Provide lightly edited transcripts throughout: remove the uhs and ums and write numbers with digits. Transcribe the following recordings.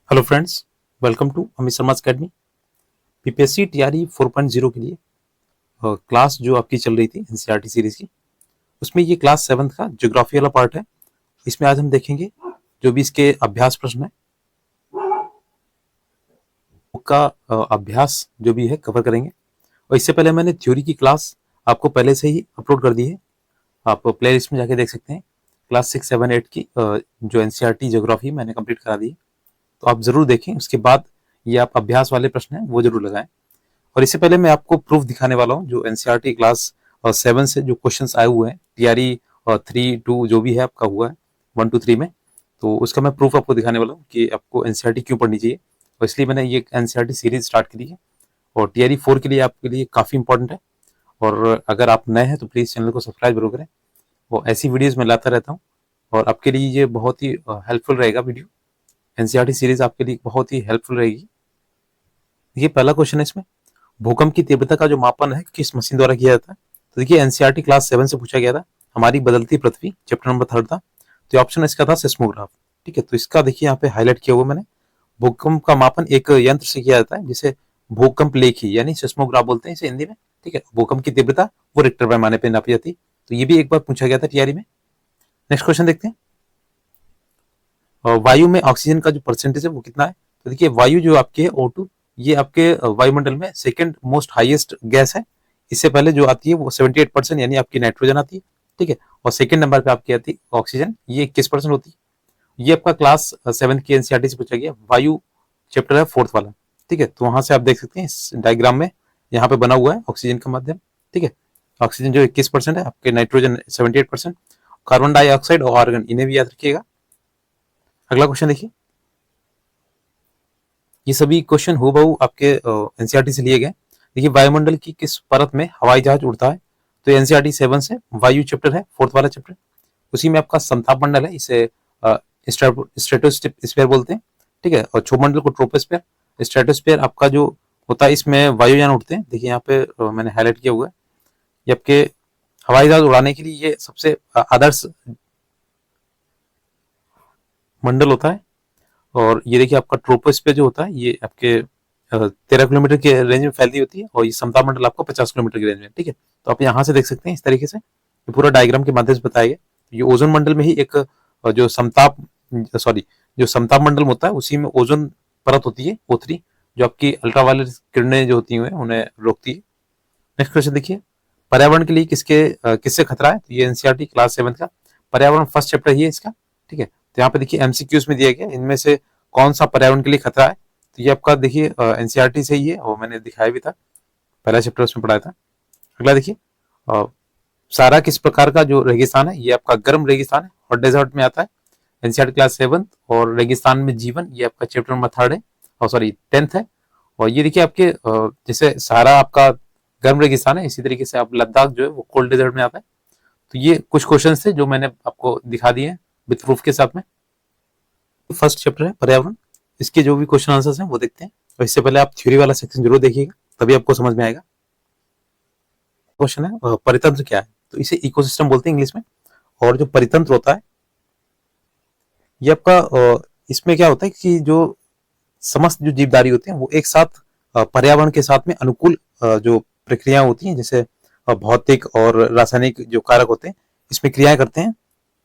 Hello friends, welcome to Amit Sharma academy. PPSC TRE 4.0 के लिए class जो आपकी चल रही थी एनसीईआरटी सीरीज की, उसमें ये क्लास 7 का ज्योग्राफी वाला पार्ट है। इसमें आज हम देखेंगे जो भी इसके अभ्यास प्रश्न है उसका अभ्यास जो भी है कवर करेंगे। और इससे पहले मैंने थ्योरी की क्लास आपको पहले से ही अपलोड कर दी है, आप प्ले लिस्ट में जाके देख सकते हैं। क्लास 6, 7, 8 की जो एनसीईआरटी ज्योग्राफी मैंने कंप्लीट करा दी है, तो आप जरूर देखें। उसके बाद ये आप अभ्यास वाले प्रश्न हैं वो जरूर लगाएं। और इससे पहले मैं आपको प्रूफ दिखाने वाला हूँ जो एनसीईआरटी क्लास 7 से जो क्वेश्चंस आए हुए हैं टीआरई 3, 2 जो भी है आपका हुआ है 1, 2, 3 में, तो उसका मैं प्रूफ आपको दिखाने वाला हूँ कि आपको एनसीईआरटी क्यों पढ़नी चाहिए। और इसलिए मैंने ये एनसीईआरटी सीरीज स्टार्ट की है और टीआरई 4 के लिए आपके लिए काफ़ी इंपॉर्टेंट है। और अगर आप नए हैं तो प्लीज़ चैनल को सब्सक्राइब जरूर करें। वो ऐसी वीडियोज़ मैं लाता रहता हूँ और आपके लिए ये बहुत ही हेल्पफुल रहेगा। वीडियो एनसीईआरटी सीरीज आपके लिए बहुत ही हेल्पफुल रहेगी। ये पहला क्वेश्चन है, इसमें भूकंप की तीव्रता का जो मापन है किस मशीन द्वारा किया जाता है। तो देखिए एनसीईआरटी क्लास 7 से पूछा गया था, हमारी बदलती पृथ्वी, चैप्टर नंबर 3 था। तो ऑप्शन इसका था सिस्मोग्राफ। ठीक है, तो इसका देखिए यहाँ पे हाईलाइट किया हुआ मैंने। भूकंप का मापन एक यंत्र से किया जाता है जिसे भूकंप लेखी यानी सिस्मोग्राफ बोलते हैं इसे हिंदी में। ठीक है, भूकंप की तीव्रता वो रिक्टर पैमाने पर नापी जाती है। तो ये भी एक बार पूछा गया था टीआरई में। नेक्स्ट क्वेश्चन देखते हैं, वायु में ऑक्सीजन का जो परसेंटेज है वो कितना है। तो देखिए वायु जो आपकी है O2, ये आपके वायुमंडल में सेकंड मोस्ट हाईएस्ट गैस है। इससे पहले जो आती है वो 78% यानी आपकी नाइट्रोजन आती है। ठीक है, और सेकंड नंबर पे आपकी आती है ऑक्सीजन, ये 21% होती है। ये आपका क्लास 7 की एनसीईआरटी से पूछा गया, वायु चैप्टर है 4th वाला। ठीक है, तो वहां से आप देख सकते हैं इस डायग्राम में यहाँ पे बना हुआ है ऑक्सीजन का माध्यम। ठीक है, ऑक्सीजन जो 21% है, आपके नाइट्रोजन 78%, कार्बन डाइऑक्साइड और आर्गन इन्हें भी याद रखिएगा। अगला क्वेश्चन देखिए, ये सभी क्वेश्चन हूबहू आपके एनसीईआरटी से लिए गए। देखिए वायुमंडल की किस परत में हवाई जहाज उड़ता है। तो एनसीईआरटी 7 से वायु चैप्टर है 4th वाला चैप्टर। उसी में आपका समताप मंडल है, इसे स्ट्रेटोस्फीयर बोलते हैं। ठीक है, और क्षोभ मंडल को ट्रोपोस्फीयर। स्ट्रेटोस्फीयर आपका जो होता है इसमें वायुयान उड़ते हैं। देखिए यहाँ पे मैंने हाईलाइट किया हुआ है, ये आपके हवाई जहाज उड़ाने के लिए ये सबसे आदर्श मंडल होता है। और ये देखिए आपका ट्रोपोस्फीयर जो होता है ये आपके 13 किलोमीटर के रेंज में फैलती होती है और ये समताप मंडल आपको 50 किलोमीटर की रेंज में। ठीक है, तो आप यहाँ से देख सकते हैं इस तरीके से, ये पूरा डायग्राम के माध्यम से बताया गया। ये ओजोन मंडल में ही एक जो समताप मंडल होता है उसी में ओजोन परत होती है O3, जो आपकी अल्ट्रावायलेट किरणें जो होती हैं उन्हें रोकती है। नेक्स्ट क्वेश्चन देखिए, पर्यावरण के लिए किससे खतरा है। तो ये एनसीईआरटी क्लास 7 का पर्यावरण फर्स्ट चैप्टर ही है इसका। ठीक है, तो यहाँ पे देखिए एमसीक्यूज में दिया गया इनमें से कौन सा पर्यावरण के लिए खतरा है। तो ये आपका देखिए एनसीईआरटी से ही है और मैंने दिखाया भी था, पहला चैप्टर उसमें पढ़ाया था। अगला देखिए, सारा किस प्रकार का जो रेगिस्तान है, ये आपका गर्म रेगिस्तान है और डेजर्ट में आता है। एनसीईआरटी क्लास 7 और रेगिस्तान में जीवन, ये आपका चैप्टर नंबर 3 है और 10th है। और ये देखिए आपके जैसे सहारा आपका गर्म रेगिस्तान है, इसी तरीके से आप लद्दाख जो है वो कोल्ड डेजर्ट में आता है। तो ये कुछ क्वेश्चन थे जो मैंने आपको दिखा दिए हैं विथ प्रूफ के साथ में। फर्स्ट चैप्टर है पर्यावरण, इसके जो भी क्वेश्चन आंसर्स हैं वो देखते हैं। और इससे पहले आप थ्योरी वाला सेक्शन जरूर देखिएगा, तभी आपको समझ में आएगा। क्वेश्चन है परितंत्र क्या है। तो इसे इकोसिस्टम बोलते हैं इंग्लिश में। और जो परितंत्र होता है ये आपका इसमें क्या होता है कि जो समस्त जो जीवधारी होते हैं वो एक साथ पर्यावरण के साथ में अनुकूल जो प्रक्रियाएं होती हैं, जैसे भौतिक और रासायनिक जो कारक होते हैं इसमें क्रियाएं करते हैं,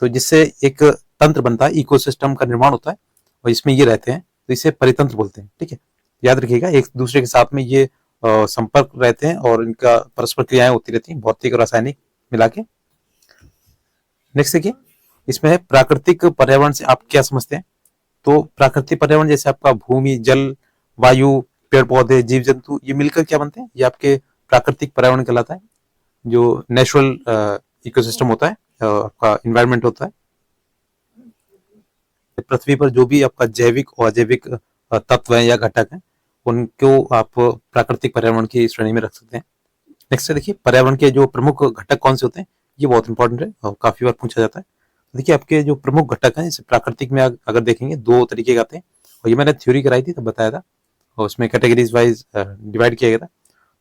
तो जिससे एक तंत्र बनता है, इकोसिस्टम का निर्माण होता है और इसमें ये रहते हैं, तो इसे परितंत्र बोलते हैं। ठीक है, याद रखिएगा एक दूसरे के साथ में ये संपर्क रहते हैं और इनका परस्पर क्रियाएं होती रहती हैं, भौतिक और रासायनिक मिला के। नेक्स्ट देखिए, इसमें है प्राकृतिक पर्यावरण से आप क्या समझते हैं। तो प्राकृतिक पर्यावरण जैसे आपका भूमि, जल, वायु, पेड़ पौधे, जीव जंतु, ये मिलकर क्या बनते हैं, ये आपके प्राकृतिक पर्यावरण कहलाता है। जो नेचुरल इकोसिस्टम होता है, आपका इन्वायरमेंट होता है, पृथ्वी पर जो भी आपका जैविक और अजैविक तत्व है या घटक है उनको आप प्राकृतिक पर्यावरण की श्रेणी में रख सकते हैं। नेक्स्ट देखिए, पर्यावरण के जो प्रमुख घटक कौन से होते हैं, ये बहुत इंपॉर्टेंट है और काफी बार पूछा जाता है। देखिए आपके जो प्रमुख घटक हैं, जैसे प्राकृतिक में अगर देखेंगे 2 तरीके के आते हैं और ये मैंने थ्योरी कराई थी तब बताया था और उसमें कैटेगरीज वाइज डिवाइड किया गया था।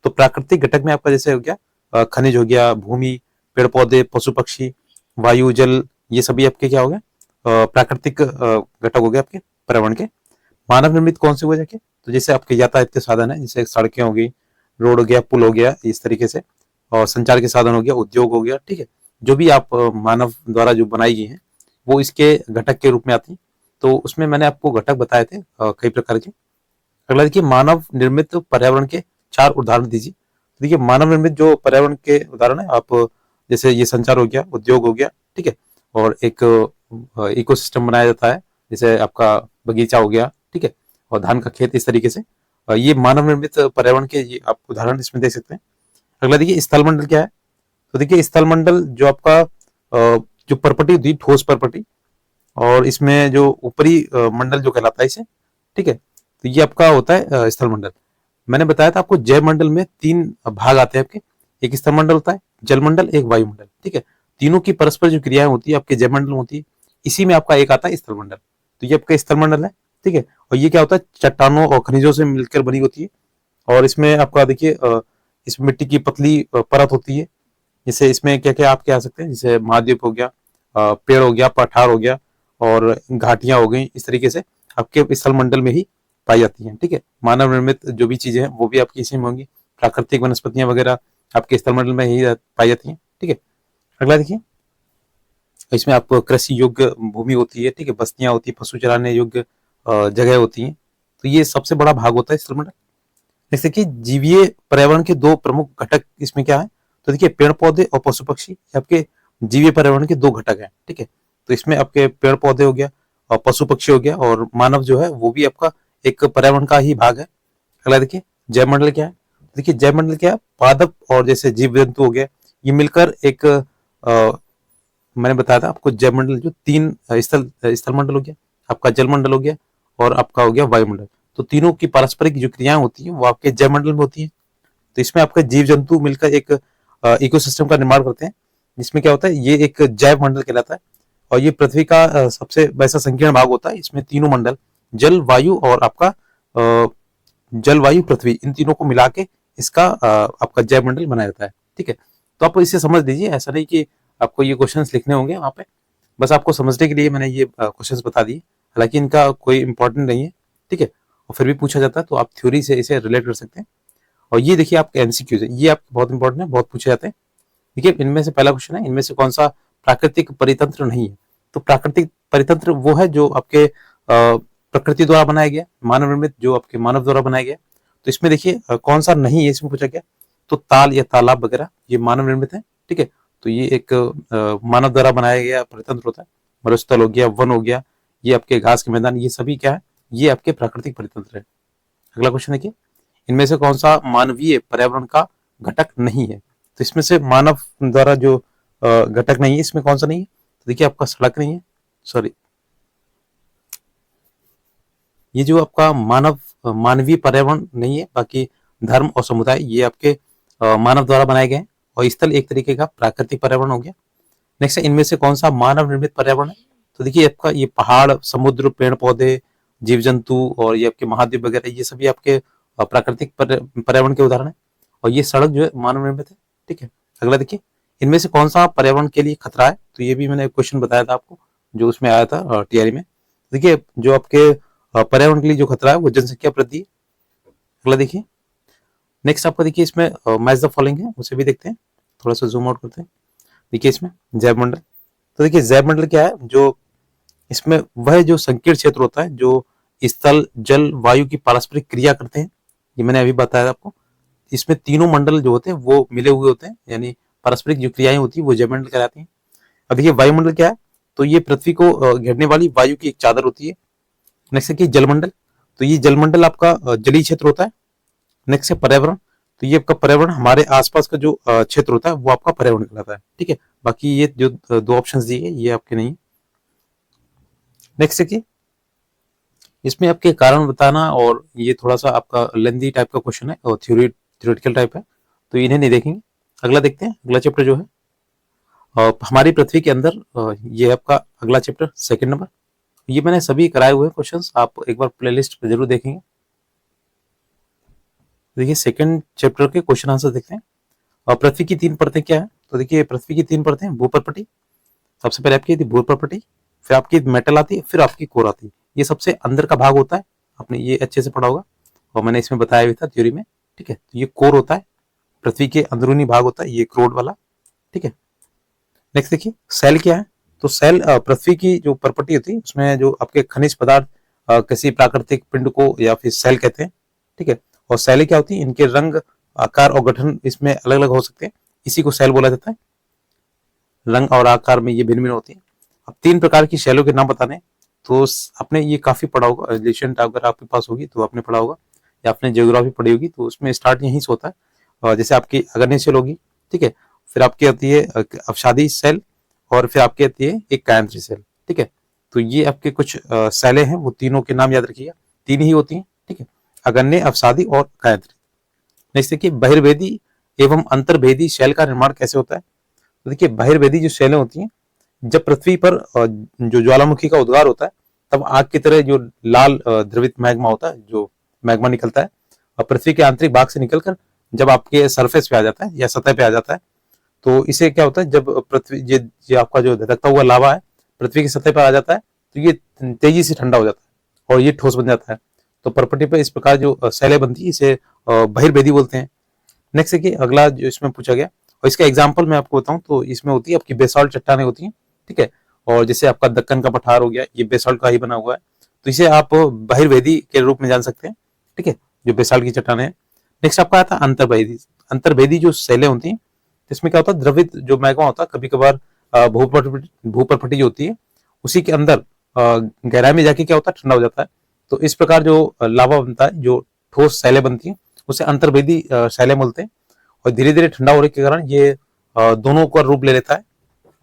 तो प्राकृतिक घटक में आपका जैसे हो गया खनिज हो गया, भूमि, पेड़ पौधे, पशु पक्षी, वायु, जल, ये सभी आपके क्या हो गए प्राकृतिक घटक हो गए आपके पर्यावरण के। मानव निर्मित कौन से हुए जाके, तो जैसे आपके यातायात के साधन है, जैसे सड़कें हो गई, रोड हो गया, पुल हो गया, इस तरीके से, और संचार के साधन हो गया, उद्योग हो गया, ठीक है। जो भी आप मानव द्वारा जो बनाई गई है वो इसके घटक के रूप में आती है। तो उसमें मैंने आपको घटक बताए थे कई प्रकार के। अगला देखिए, मानव निर्मित पर्यावरण के 4 उदाहरण दीजिए। देखिए, मानव निर्मित जो पर्यावरण के उदाहरण है, आप जैसे ये संचार हो गया, उद्योग हो गया, ठीक है, और एक इकोसिस्टम बनाया जाता है, जैसे आपका बगीचा हो गया, ठीक है, और धान का खेत, इस तरीके से ये मानव निर्मित पर्यावरण के ये आप उदाहरण इसमें देख सकते हैं। अगला देखिए, स्थलमंडल क्या है। तो देखिए, स्थलमंडल जो आपका जो परपटी होती है, ठोस परपटी, और इसमें जो ऊपरी मंडल जो कहलाता है इसे, ठीक है, तो ये आपका होता है स्थलमंडल। मैंने बताया था आपको, जैवमंडल में 3 भाग आते हैं आपके। एक स्थलमंडल होता है, जलमंडल, एक वायुमंडल, ठीक है। तीनों की परस्पर जो क्रियाएं होती है आपके जैवमंडल में होती है, इसी में आपका एक आता है स्थलमंडल। तो ये आपका स्थलमंडल है, ठीक है। और ये क्या होता है, चट्टानों और खनिजों से मिलकर बनी होती है, और इसमें आपका देखिए इस मिट्टी की पतली परत होती है। जैसे इसमें क्या क्या आप क्या आ सकते हैं, जैसे महाद्वीप हो गया, पेड़ हो गया, पठार हो गया, और घाटियां हो गई, इस तरीके से आपके स्थलमंडल में ही पाई जाती हैं, ठीक है। मानव निर्मित जो भी चीजें हैं वो भी आपकी इसी में होंगी, प्राकृतिक वनस्पतियां वगैरह आपके स्थलमंडल में ही पाई जाती हैं, ठीक है। अगला देखिए, इसमें आपको कृषि योग्य भूमि होती है, ठीक है, बस्तियां होती है, पशु चराने योग्य जगह होती हैं। तो ये सबसे बड़ा भाग होता है स्थलमंडल। जैसे कि जीवीय पर्यावरण के 2 प्रमुख घटक इसमें क्या है, तो देखिए, पेड़ पौधे और पशु पक्षी आपके जीवीय पर्यावरण के 2 घटक हैं, ठीक है। तो इसमें आपके पेड़ पौधे हो गया और पशु पक्षी हो गया, और मानव जो है वो भी आपका एक पर्यावरण का ही भाग है। अगला देखिए, जैवमंडल क्या है। देखिए, जैवमंडल क्या है, पादप और जैसे जीव जंतु हो गया, ये मिलकर एक मैंने बताया था आपको, जैवमंडल जो 3 स्थलमंडल हो गया, आपका जलमंडल हो गया, और आपका हो गया वायुमंडल। तो तीनों की पारस्परिक जो क्रियाएं होती हैं वो आपके जैवमंडल में होती हैं। तो इसमें आपके जीव जंतु मिलकर एक इकोसिस्टम का निर्माण करते हैं, जिसमें क्या होता है, ये एक जैव मंडल कहलाता है। और ये पृथ्वी का सबसे वैसा संकीर्ण भाग होता है। इसमें तीनों मंडल, जल, वायु और आपका जल, वायु, पृथ्वी, इन तीनों को मिला के इसका आपका जैव मंडल बनाया जाता है, ठीक है। तो आप इसे समझ लीजिए, ऐसा नहीं कि आपको ये क्वेश्चंस लिखने होंगे वहां पे, बस आपको समझने के लिए मैंने ये क्वेश्चंस बता दिए। हालांकि इनका कोई इंपॉर्टेंट नहीं है, ठीक है, और फिर भी पूछा जाता है तो आप थ्योरी से इसे रिलेट कर सकते हैं। और ये देखिए आपके एमसीक्यूज है, ये आपके बहुत इंपॉर्टेंट है, बहुत पूछे जाते हैं। देखिए, इनमें से पहला क्वेश्चन है, इनमें से कौन सा प्राकृतिक परितंत्र नहीं है। तो प्राकृतिक परितंत्र वो है जो आपके प्रकृति द्वारा बनाया गया, मानव निर्मित, जो आपके मानव द्वारा बनाया गया। तो इसमें देखिए कौन सा नहीं है, इसमें पूछा गया। तो ताल या तालाब वगैरह ये मानव निर्मित है, ठीक है। तो ये एक मानव द्वारा बनाया गया परितंत्र होता है। मरुस्थल हो गया, वन हो गया, ये आपके घास के मैदान, ये सभी क्या है, ये आपके प्राकृतिक परितंत्र है। अगला क्वेश्चन देखिए, इनमें से कौन सा मानवीय पर्यावरण का घटक नहीं है। तो इसमें से मानव द्वारा जो घटक नहीं है, इसमें कौन सा नहीं है, तो देखिए आपका सड़क नहीं है, सॉरी, ये जो आपका मानवीय पर्यावरण नहीं है। बाकी धर्म और समुदाय ये आपके मानव द्वारा बनाए गए हैं, और स्थल एक तरीके का प्राकृतिक पर्यावरण हो गया। नेक्स्ट है, इनमें से कौन सा मानव निर्मित पर्यावरण है। तो देखिए आपका ये पहाड़, समुद्र, पेड़ पौधे, जीव जंतु और ये आपके महाद्वीप वगैरह, ये सभी आपके प्राकृतिक पर्यावरण के उदाहरण है। और ये सड़क जो है मानव निर्मित है, ठीक है। अगला देखिए, इनमें से कौन सा पर्यावरण के लिए खतरा है। तो ये भी मैंने क्वेश्चन बताया था आपको, जो उसमें आया था टीआरई में। देखिए, जो आपके पर्यावरण के लिए जो खतरा है वो जनसंख्या वृद्धि है। अगला देखिए, नेक्स्ट आपका देखिए, इसमें मैच द फॉलोइंग है, उसे भी देखते हैं, थोड़ा सा जूम आउट करते हैं। देखिए इसमें जैव मंडल, तो देखिए जैव मंडल क्या है, जो इसमें वह जो संकीर्ण क्षेत्र होता है जो स्थल, जल, वायु की पारस्परिक क्रिया करते हैं। ये मैंने अभी बताया आपको। इसमें तीनों मंडल जो होते हैं वो मिले हुए होते हैं, यानी पारस्परिक जो क्रियाएं होती है वो जैव मंडल कहलाती हैं। अब देखिए वायुमंडल क्या है, तो ये पृथ्वी को घेरने वाली वायु की एक चादर होती है। नेक्स्ट है जलमंडल, तो ये जलमंडल आपका जलीय क्षेत्र होता है। नेक्स्ट है पर्यावरण, तो ये आपका पर्यावरण हमारे आसपास का जो क्षेत्र होता है वो आपका पर्यावरण कहलाता है, ठीक है। बाकी ये जो 2 ऑप्शंस दिए ये आपके नहीं। नेक्स्ट देखिए, इसमें आपके कारण बताना, और ये थोड़ा सा आपका लेंथी टाइप का क्वेश्चन है और थ्योरेटिकल टाइप है, तो इन्हें नहीं देखेंगे। अगला देखते हैं, अगला चैप्टर जो है हमारी पृथ्वी के अंदर, ये आपका अगला चैप्टर 2 नंबर। ये मैंने सभी कराए हुए क्वेश्चंस, आप एक बार प्लेलिस्ट पे जरूर देखेंगे। देखिए 2 चैप्टर के क्वेश्चन आंसर देखते हैं। और पृथ्वी की 3 परतें क्या है, तो देखिए पृथ्वी की 3 परतें, भूपर्पटी, सबसे पहले आपकी भूपर्पटी, फिर आपकी मेटल आती है, फिर आपकी कोर आती है। ये सबसे अंदर का भाग होता है आपने ये अच्छे से पढ़ा होगा और मैंने इसमें बताया भी था थ्योरी में। ठीक है, तो ये कोर होता है, पृथ्वी के अंदरूनी भाग होता है ये क्रोड वाला। ठीक है, नेक्स्ट देखिए सेल क्या है। तो सेल पृथ्वी की जो प्रॉपर्टी होती है उसमें जो आपके खनिज पदार्थ किसी प्राकृतिक पिंड को या फिर सेल कहते हैं। ठीक है, और सेलें क्या होती है, इनके रंग, आकार और गठन इसमें अलग अलग हो सकते हैं, इसी को सेल बोला जाता है। रंग और आकार में ये भिन्न भिन्न होती है। अब 3 प्रकार की सेलों के नाम बताने, तो आपने ये काफी पढ़ा होगा, रिलेशन अगर आपके पास होगी तो आपने पढ़ा होगा, या आपने ज्योग्राफी पढ़ी होगी, तो उसमें स्टार्ट यहीं से होता है। और जैसे आपकी अग्रणी सेल होगी, ठीक है, फिर आपकी आती है अवसादी सेल, और फिर आपकी आती है एक कायंत्री सेल। ठीक है, तो ये आपके कुछ सेलें हैं, वो तीनों के नाम याद रखिएगा, 3 ही होती हैं। ठीक है, अग्रणी, अवसादी और कायंत्री। नेक्स्ट देखिए बहिर्वेदी एवं अंतर्वेदी सेल का निर्माण कैसे होता है। तो देखिए बहिर्वेदी जो सेलें होती हैं, जब पृथ्वी पर जो ज्वालामुखी का उद्गार होता है, तब आग की तरह जो लाल द्रवित मैग्मा होता है, जो मैग्मा निकलता है और पृथ्वी के आंतरिक भाग से निकलकर जब आपके सरफेस पे आ जाता है या सतह पे आ जाता है, तो इसे क्या होता है, जब पृथ्वी ये आपका जो धधकता हुआ लावा है पृथ्वी की सतह पर आ जाता है, तो ये तेजी से ठंडा हो जाता है और ये ठोस बन जाता है। तो प्रॉपर्टी पे इस प्रकार जो सेलें बनती है इसे बहिर्वेदी बोलते हैं। नेक्स्ट देखिए अगला जो इसमें पूछा गया, और इसका एग्जाम्पल मैं आपको बताऊं तो इसमें होती है आपकी बेसाल्ट चट्टानें होती हैं। ठीक है, और जैसे आपका दक्कन का पठार हो गया, ये बेसाल्ट का ही बना हुआ है, तो इसे आप बहिर्वेदी के रूप में जान सकते हैं। ठीक है, जो बेसाल्ट की चट्टानें हैं। नेक्स्ट आपका आता है अंतर्वेदी। अंतर्वेदी जो सेलें होती हैं, इसमें क्या होता है, द्रवित जो मैग्मा होता है, कभी कभार भूपर्फटी जो होती है उसी के अंदर गहराई में जाके क्या होता है, ठंडा हो जाता है। तो इस प्रकार जो लावा बनता है, जो ठोस सेलें बनती हैं, उसे अंतर्वेदी सेलें बोलते हैं। और धीरे धीरे ठंडा होने के कारण ये दोनों का रूप ले लेता है।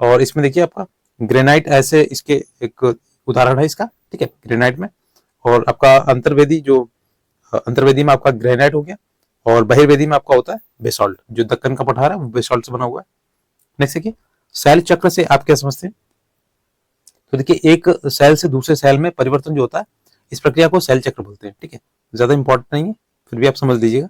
और इसमें देखिए आपका ग्रेनाइट ऐसे इसके एक उदाहरण है इसका। ठीक है, ग्रेनाइट में, और आपका अंतर्वेदी जो अंतर्वेदी में आपका ग्रेनाइट हो गया, और बहिर्वेदी में आपका होता है बेसाल्ट, जो दक्कन का पठार है वो बेसाल्ट से बना हुआ है। नेक्स्ट देखिए सेल चक्र से आप क्या समझते हैं। तो देखिए एक सेल से दूसरे सेल में परिवर्तन जो होता है, इस प्रक्रिया को सेल चक्र बोलते हैं। ठीक है, ज्यादा इंपॉर्टेंट नहीं है, फिर भी आप समझ लीजिएगा।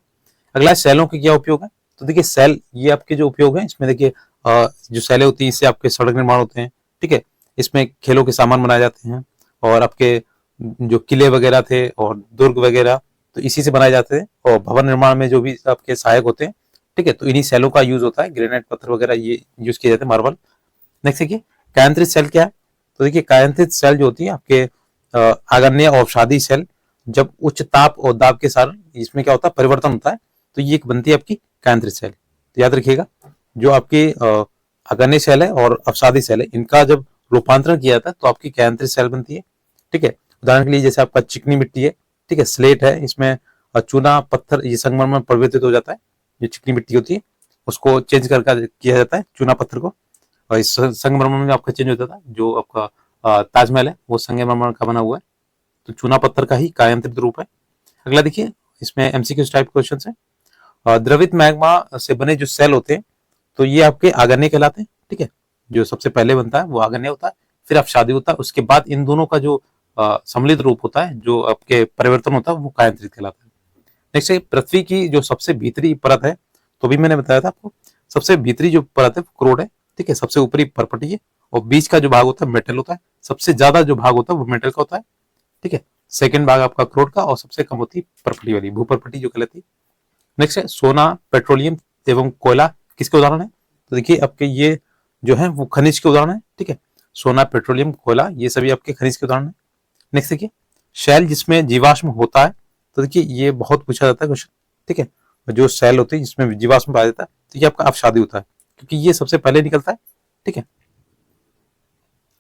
अगला सेलों के क्या उपयोग है। तो देखिए सेल ये आपके जो उपयोग है, इसमें देखिए जो सेलें होती हैं इससे आपके सड़क निर्माण होते हैं। ठीक है, इसमें खेलों के सामान बनाए जाते हैं, और आपके जो किले वगैरह थे और दुर्ग वगैरह, तो इसी से बनाए जाते हैं। और भवन निर्माण में जो भी आपके सहायक होते हैं, ठीक है, तो इन्हीं सेलों का यूज होता है। ग्रेनाइट पत्थर वगैरह ये यूज किए जाते हैं, मार्बल। नेक्स्ट देखिए कायांतरित सेल क्या है। तो देखिए कायांतरित सेल जो होती है आपके आग्नेय अवसादी सेल, जब उच्च ताप और दाब के कारण इसमें क्या होता है, परिवर्तन होता है, तो ये एक बनती है आपकी कायांतरित सेल। तो याद रखिएगा जो आपकी आग्नेय सेल है और अवसादी सेल है, इनका जब रूपांतरण किया जाता है तो आपकी कायांतरित सेल बनती है। ठीक है, उदाहरण के लिए जैसे आपका चिकनी मिट्टी है, ठीक है, स्लेट है, इसमें चूना पत्थर ये संगमरमर में परिवर्तित हो जाता है। जो चिकनी मिट्टी होती है उसको चेंज कर किया जाता है चूना पत्थर को, और इस संगमरमर में आपका चेंज होता था। जो आपका ताजमहल है वो संगमरमर का बना हुआ है, तो चूना पत्थर का ही कायांतरित रूप है। अगला देखिए इसमें एमसीक्यू टाइप क्वेश्चन है। द्रवित मैग्मा से बने जो सेल होते हैं, तो ये आपके आग्नेय कहलाते हैं। ठीक है, जो सबसे पहले बनता है वो आग्नेय होता है, फिर अवसादी होता है, उसके बाद इन दोनों का जो सम्मिलित रूप होता है, जो आपके परिवर्तन होता है, वो कायांतरित कहलाता है। नेक्स्ट है पृथ्वी की जो सबसे भीतरी परत है, तो भी मैंने बताया था आपको, सबसे भीतरी जो परत है वो क्रोड है। ठीक है, सबसे ऊपरी परपटी है, और बीच का जो भाग होता है मेटल होता है। सबसे ज्यादा जो भाग होता है वो मेटल का होता है। ठीक है, सेकंड भाग आपका क्रोड का, और सबसे कम होती है परपटी वाली, भूपरपटी जो कहलाती है। नेक्स्ट है सोना, पेट्रोलियम एवं कोयला किसके उदाहरण है। तो देखिए आपके ये जो है वो खनिज के उदाहरण है। ठीक है, सोना, पेट्रोलियम, कोयला ये सभी आपके खनिज के उदाहरण है। नेक्स्ट देखिए शैल जिसमें जीवाश्म होता है। तो देखिए ये बहुत पूछा जाता है क्वेश्चन। ठीक है, जो सेल होते हैं जिसमें जीवाश्म पाया जाता है, तो ये आपका अवसादी होता है, क्योंकि ये सबसे पहले निकलता है। ठीक है,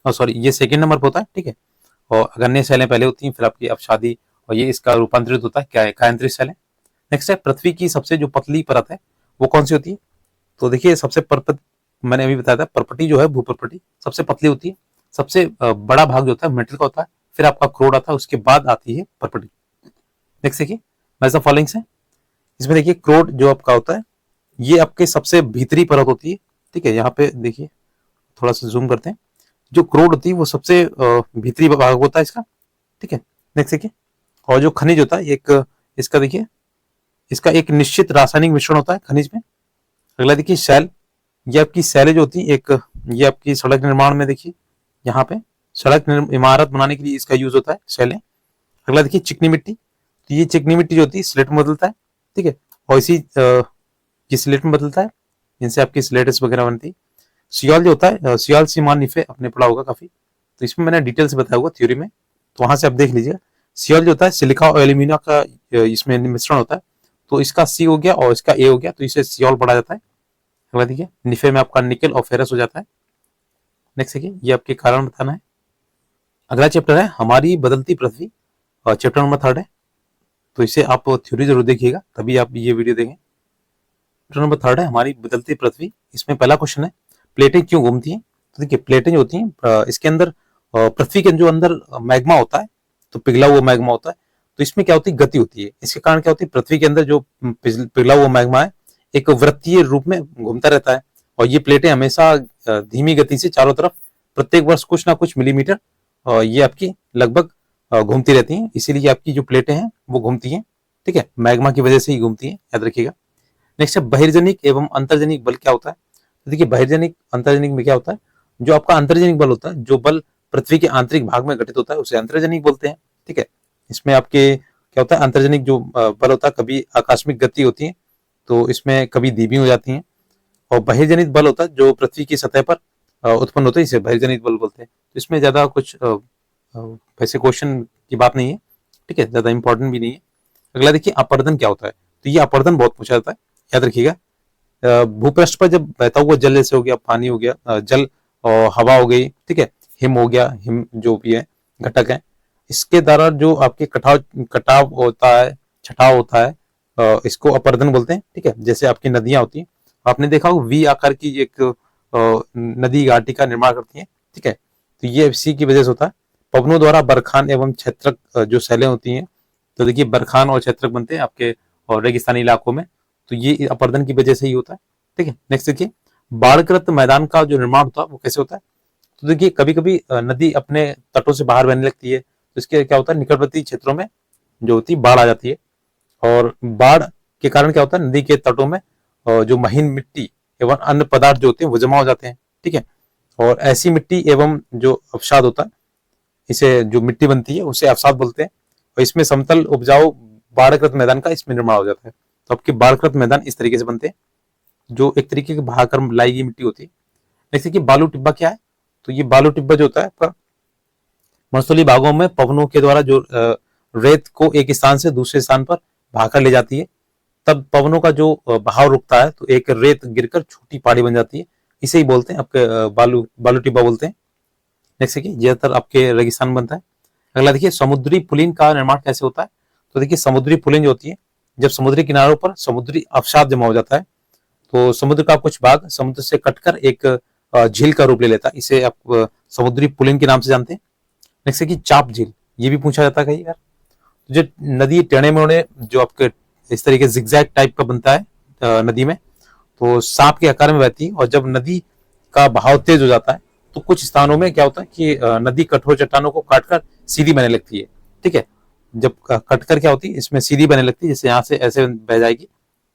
और सॉरी ये सेकंड नंबर पर होता है। ठीक है, और अग्रणी सेलें पहले होती हैं, फिर आपकी अवसादी, और ये इसका रूपांतरित होता है क्या है, कायांतरित सेलें। नेक्स्ट है पृथ्वी की सबसे जो पतली परत है वो कौन सी होती है। तो देखिए सबसे मैंने अभी बताया था परपटी जो है भूपरपटी सबसे पतली होती है। सबसे बड़ा भाग जो होता है मेटल का होता है, फिर आपका क्रोड आता है, उसके बाद आती है परपटी। नेक्स्ट देखिए मैच द फॉलोइंग्स है। इसमें देखिए क्रोड जो आपका होता है ये आपके सबसे भीतरी परत होती है। ठीक है, यहाँ पे देखिए थोड़ा सा जूम करते हैं। जो क्रोड होती है वो सबसे भीतरी भाग होता है इसका। ठीक है, नेक्स्ट देखिए, और जो खनिज होता है एक इसका देखिए, इसका एक निश्चित रासायनिक मिश्रण होता है खनिज में। अगला देखिए सेल, ये आपकी सेलें जो होती है, एक ये आपकी सड़क निर्माण में देखिए यहाँ पे सड़क इमारत बनाने के लिए इसका यूज होता है सेलें। अगला देखिए चिकनी मिट्टी, तो ये चिकनी मिट्टी जो होती है स्लेट में बदलता है, ठीक है, और इसी ये स्लेट में बदलता है, इनसे आपकी स्लेट्स वगैरह बनती है। सियाल जो होता है, सियाल सीमान निफे आपने पढ़ा होगा काफी, तो इसमें मैंने डिटेल से बताया होगा थ्योरी में, तो वहां से आप देख लीजिएगा। सियाल जो होता है सिलिका और एल्यूमिना का इसमें मिश्रण होता है, तो इसका सी हो गया और इसका ए हो गया, तो इसे सियाल पढ़ा जाता है। अगला देखिए निफे में आपका निकल और फेरस हो जाता है। नेक्स्ट देखिए ये आपके कारण बताना है। अगला चैप्टर है हमारी बदलती पृथ्वी, और चैप्टर नंबर 3 है, तो इसे आप थ्योरी जरूर देखिएगा तभी आप ये वीडियो देखें। चैप्टर नंबर 3 है हमारी बदलती पृथ्वी। इसमें पहला क्वेश्चन है प्लेटें क्यों घूमती हैं। तो देखिए प्लेटें जो होती हैं इसके अंदर पृथ्वी के जो अंदर मैग्मा होता है, तो पिघला हुआ मैग्मा होता है, तो इसमें क्या होती है गति होती है। इसके कारण क्या होती है पृथ्वी के अंदर जो पिघला हुआ मैग्मा है एक वृत्तीय रूप में घूमता रहता है, और ये प्लेटें हमेशा धीमी गति से चारों तरफ प्रत्येक वर्ष कुछ ना कुछ मिलीमीटर ये आपकी लगभग घूमती रहती हैं, इसीलिए आपकी जो प्लेटें हैं वो घूमती हैं, ठीक है, मैग्मा की वजह से ही घूमती हैं, याद रखिएगा। नेक्स्ट है बहिर्जनिक एवं अंतर्जनिक बल क्या होता है। तो देखिए बहिर्जनिक अंतर्जनिक में क्या होता है, जो आपका अंतर्जनिक बल होता है, जो बल पृथ्वी के आंतरिक भाग में घटित होता है उसे अंतर्जनिक बोलते हैं, ठीक है। इसमें आपके क्या होता है अंतर्जनिक जो बल होता है कभी आकस्मिक गति होती है, तो इसमें कभी धीमी हो जाती है, और बहिर्जनित बल होता है जो पृथ्वी की सतह पर उत्पन्न होते हैं, इसे बहिर्जनित बल बोलते हैं। तो इसमें ज्यादा कुछ वैसे क्वेश्चन की बात नहीं है, ठीक है, ज्यादा इंपॉर्टेंट भी नहीं है। अगला देखिए अपर्दन क्या होता है। तो ये अपर्दन बहुत पूछा जाता है, याद रखिएगा। भूपृष्ठ पर जब बहता हुआ जल जैसे हो गया, पानी हो गया, जल और हवा हो गई, ठीक है, हिम हो गया, हिम जो भी है घटक है, इसके द्वारा जो आपके कटाव कटाव होता है, छटाव होता है, इसको अपर्दन बोलते हैं, ठीक है। जैसे आपकी नदियां होती हैं, आपने देखा हो वी आकार की एक नदी घाटी का निर्माण करती है, ठीक है, तो ये इसी की वजह से होता है। पवनों द्वारा बरखान एवं क्षेत्रक जो सैलें होती हैं, तो देखिए बरखान और क्षेत्रक बनते हैं आपके और रेगिस्तानी इलाकों में, तो ये अपर्दन की वजह से ही होता है, ठीक है। नेक्स्ट देखिए बाढ़ग्रस्त मैदान का जो निर्माण होता है वो कैसे होता है। तो देखिए कभी कभी नदी अपने तटों से बाहर बहने लगती है, तो इसके क्या होता है निकटवर्ती क्षेत्रों में जो होती है बाढ़ आ जाती है, और बाढ़ के कारण क्या होता है नदी के तटों में जो महीन मिट्टी एवं अन्य पदार्थ जो होते हैं वो जमा हो जाते हैं, ठीक है, और ऐसी मिट्टी एवं जो अवसाद होता है, इसे जो मिट्टी बनती है उसे अवसाद बोलते हैं, और इसमें समतल उपजाऊ बाढ़ग्रस्त मैदान का इसमें निर्माण हो जाता है। तो आपके बाढ़ग्रस्त मैदान इस तरीके से बनते हैं, जो एक तरीके की बहाकर लाई गई मिट्टी होती है। जैसे कि बालू टिब्बा क्या है, तो ये बालू टिब्बा जो होता है आपका मरुस्थलीय भागों में पवनों के द्वारा जो रेत को एक स्थान से दूसरे स्थान पर भाकर ले जाती है, तब पवनों का जो बहाव रुकता है तो एक रेत गिरकर छोटी पहाड़ी बन जाती है, इसे ही बोलते हैं आपके बालू बालू टिब्बा बोलते हैं। नेक्स्ट देखिए ज्यादातर आपके रेगिस्तान बनता है। अगला देखिए समुद्री पुलिन का निर्माण कैसे होता है। तो देखिए समुद्री पुलिन जो होती है जब समुद्री किनारों पर समुद्री अवसाद जमा हो जाता है, तो समुद्र का कुछ भाग समुद्र से कटकर एक झील का रूप ले लेता है, इसे आप समुद्री पुलिन के नाम से जानते हैं। नेक्स्ट है कि चाप झील, ये भी पूछा जाता है कई बार। जो नदी टेढ़े मेढ़े जो आपके इस तरीके जिगजैग टाइप का बनता है नदी में, तो सांप के आकार में बहती है, और जब नदी का बहाव तेज हो जाता है तो कुछ स्थानों में क्या होता है कि नदी कठोर चट्टानों को काटकर सीधी बनने लगती है, ठीक है। जब कटकर क्या होती है इसमें सीधी बनने लगती है, जैसे यहाँ से ऐसे बह जाएगी,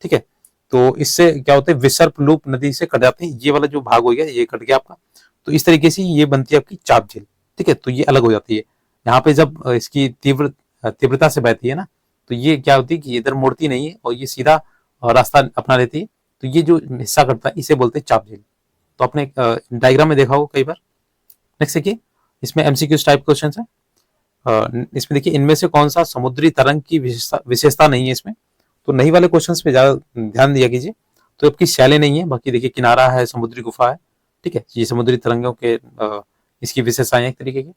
ठीक है, तो इससे क्या होता है विसर्प लूप नदी से कट जाते हैं, ये वाला जो भाग हो गया ये कट गया आपका, तो इस तरीके से ये बनती है आपकी चाप झील, ठीक है, तो ये अलग हो जाती है। यहाँ पे जब इसकी तीव्रता से बहती है ना, तो ये क्या होती है कि इधर मुड़ती नहीं है और ये सीधा रास्ता अपना लेती है, तो ये जो हिस्सा कटता है इसे बोलते हैं चाप झील। तो आपने डायग्राम में देखा होगा कई बार। नेक्स्ट देखिए इसमें एमसीक्यू टाइप क्वेश्चन है। इसमें देखिए इनमें से कौन सा समुद्री तरंग की विशेषता नहीं है इसमें, तो नहीं वाले क्वेश्चंस पे ज्यादा ध्यान दिया कीजिए। तो आपकी शैलें नहीं है, बाकी देखिए किनारा है, समुद्री गुफा है, ठीक है, ये समुद्री तरंगों के इसकी विशेषताएं एक तरीके की।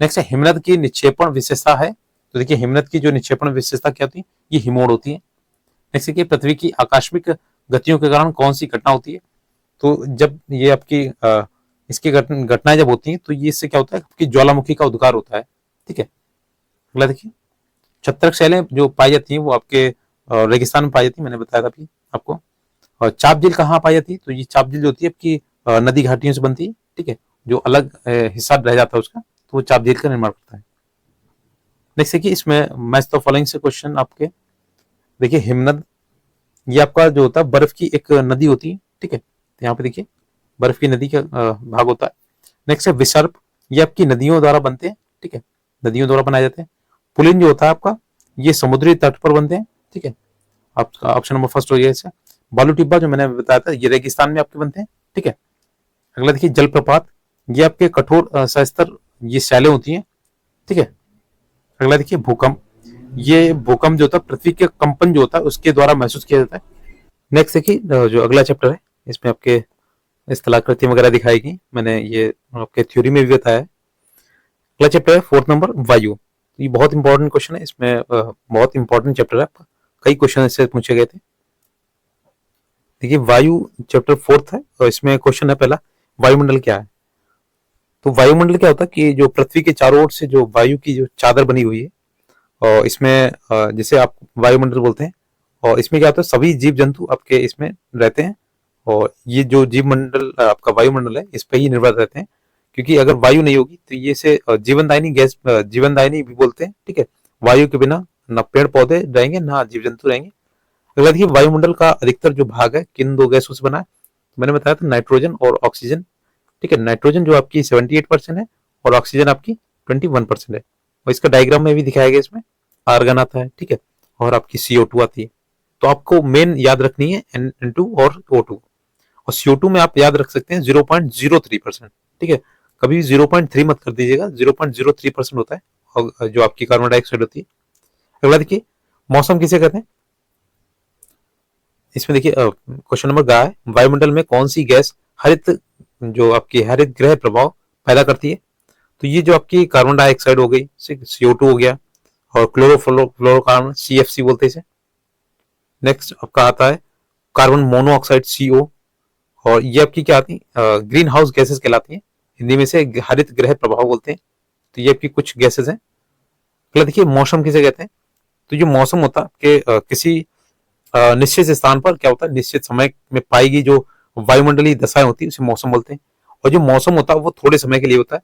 नेक्स्ट है हिमनद की निक्षेपण विशेषता है। तो देखिए हिमनद की जो निक्षेपण विशेषता क्या होती है, ये हिमोड़ होती है। नेक्स्ट देखिए पृथ्वी की आकस्मिक गतियों के कारण कौन सी घटना होती है। तो जब ये आपकी इसकी घटनाएं जब होती हैं तो ये इससे क्या होता है कि ज्वालामुखी का उद्गार होता है, ठीक है। अगला देखिए छत्रक शैलें जो पाई जाती हैं वो आपके रेगिस्तान में पाई जाती है, मैंने बताया था अभी आपको। और चाप झील कहाँ पाई जाती है, तो ये चाप झील जो होती है आपकी नदी घाटियों से बनती है, ठीक है, जो अलग हिस्सा रह जाता है उसका, तो वो चाप झील का निर्माण करता है। नेक्स्ट देखिए इसमें मैच द फॉलोइंग से क्वेश्चन आपके। देखिए हिमनद ये आपका जो होता है बर्फ की एक नदी होती है, ठीक है, तो यहाँ पे देखिए बर्फ की नदी का भाग होता है। नेक्स्ट है विसर्प, ये आपकी नदियों द्वारा बनते हैं, ठीक है, नदियों द्वारा बनाए जाते हैं। पुलिन जो होता है आपका, ये समुद्री तट पर बनते हैं, ठीक है, आपका ऑप्शन नंबर फर्स्ट हो गया इससे। बालू टिब्बा जो मैंने बताया था ये रेगिस्तान में आपके बनते हैं, ठीक है। अगला देखिए जलप्रपात, ये आपके कठोर सस्तर ये शैलें होती हैं, ठीक है। अगला देखिए भूकंप, ये भूकंप जो होता है पृथ्वी के कंपन जो होता है उसके द्वारा महसूस किया जाता है। नेक्स्ट देखिए जो अगला चैप्टर है इसमें आपके स्थलाकृति वगैरह दिखाएगी, मैंने ये आपके थ्योरी में भी बताया है। अगला चैप्टर है फोर्थ नंबर वायु, ये बहुत इंपॉर्टेंट क्वेश्चन है, इसमें बहुत इंपॉर्टेंट चैप्टर है आपका, कई क्वेश्चन इससे पूछे गए थे। देखिए वायु चैप्टर फोर्थ है और इसमें क्वेश्चन है पहला, वायुमंडल क्या है। तो वायुमंडल क्या होता है कि जो पृथ्वी के चारों ओर से जो वायु की जो चादर बनी हुई है, और इसमें जिसे आप वायुमंडल बोलते हैं, और इसमें क्या होता है सभी जीव जंतु आपके इसमें रहते हैं, और ये जो जीव मंडल आपका वायुमंडल है इस पर ही निर्भर रहते हैं, क्योंकि अगर वायु नहीं होगी तो ये से जीवनदायिनी गैस, जीवनदायिनी भी बोलते हैं, ठीक है। वायु के बिना ना पेड़ पौधे रहेंगे ना जीव जंतु रहेंगे। अगला देखिए वायुमंडल का अधिकतर जो भाग है किन दो गैसों से बना है, तो मैंने बताया था नाइट्रोजन और ऑक्सीजन, ठीक है। नाइट्रोजन जो आपकी 78% है और ऑक्सीजन आपकी 21% है, और इसका डायग्राम में भी दिखाया गया, इसमें आर्गन आता है, ठीक है, और आपकी CO2 आती है। तो आपको मेन याद रखनी है N2 और O2, और CO2 में आप याद रख सकते हैं 0.03%, ठीक है। कभी भी 0.3 मत कर दीजिएगा, 0.03% होता है, और जो आपकी कार्बन डाइऑक्साइड होती है। अगला देखिए मौसम किसे कहते हैं, इसमें देखिए क्वेश्चन नंबर गा है, वायुमंडल में कौन सी गैस हरित, जो आपकी हरित गृह प्रभाव पैदा करती है। तो ये जो आपकी कार्बन डाइऑक्साइड हो गई, CO2 हो गया, और क्लोरोफ्लोरोकार्बन CFC बोलते हैं इसे। नेक्स्ट आपका आता है कार्बन मोनोऑक्साइड CO, और ये आपकी क्या आती है ग्रीन हाउस गैसेस कहलाती हैं, हिंदी में से हरित गृह प्रभाव बोलते हैं। तो ये आपकी कुछ गैसेस हैं। अगला देखिए मौसम किसे कहते हैं, तो जो मौसम होता है कि किसी निश्चित स्थान पर क्या होता है, निश्चित समय में पाएगी जो वायुमंडलीय दशाएं होती है उसे मौसम बोलते हैं, और जो मौसम होता है वो थोड़े समय के लिए होता है।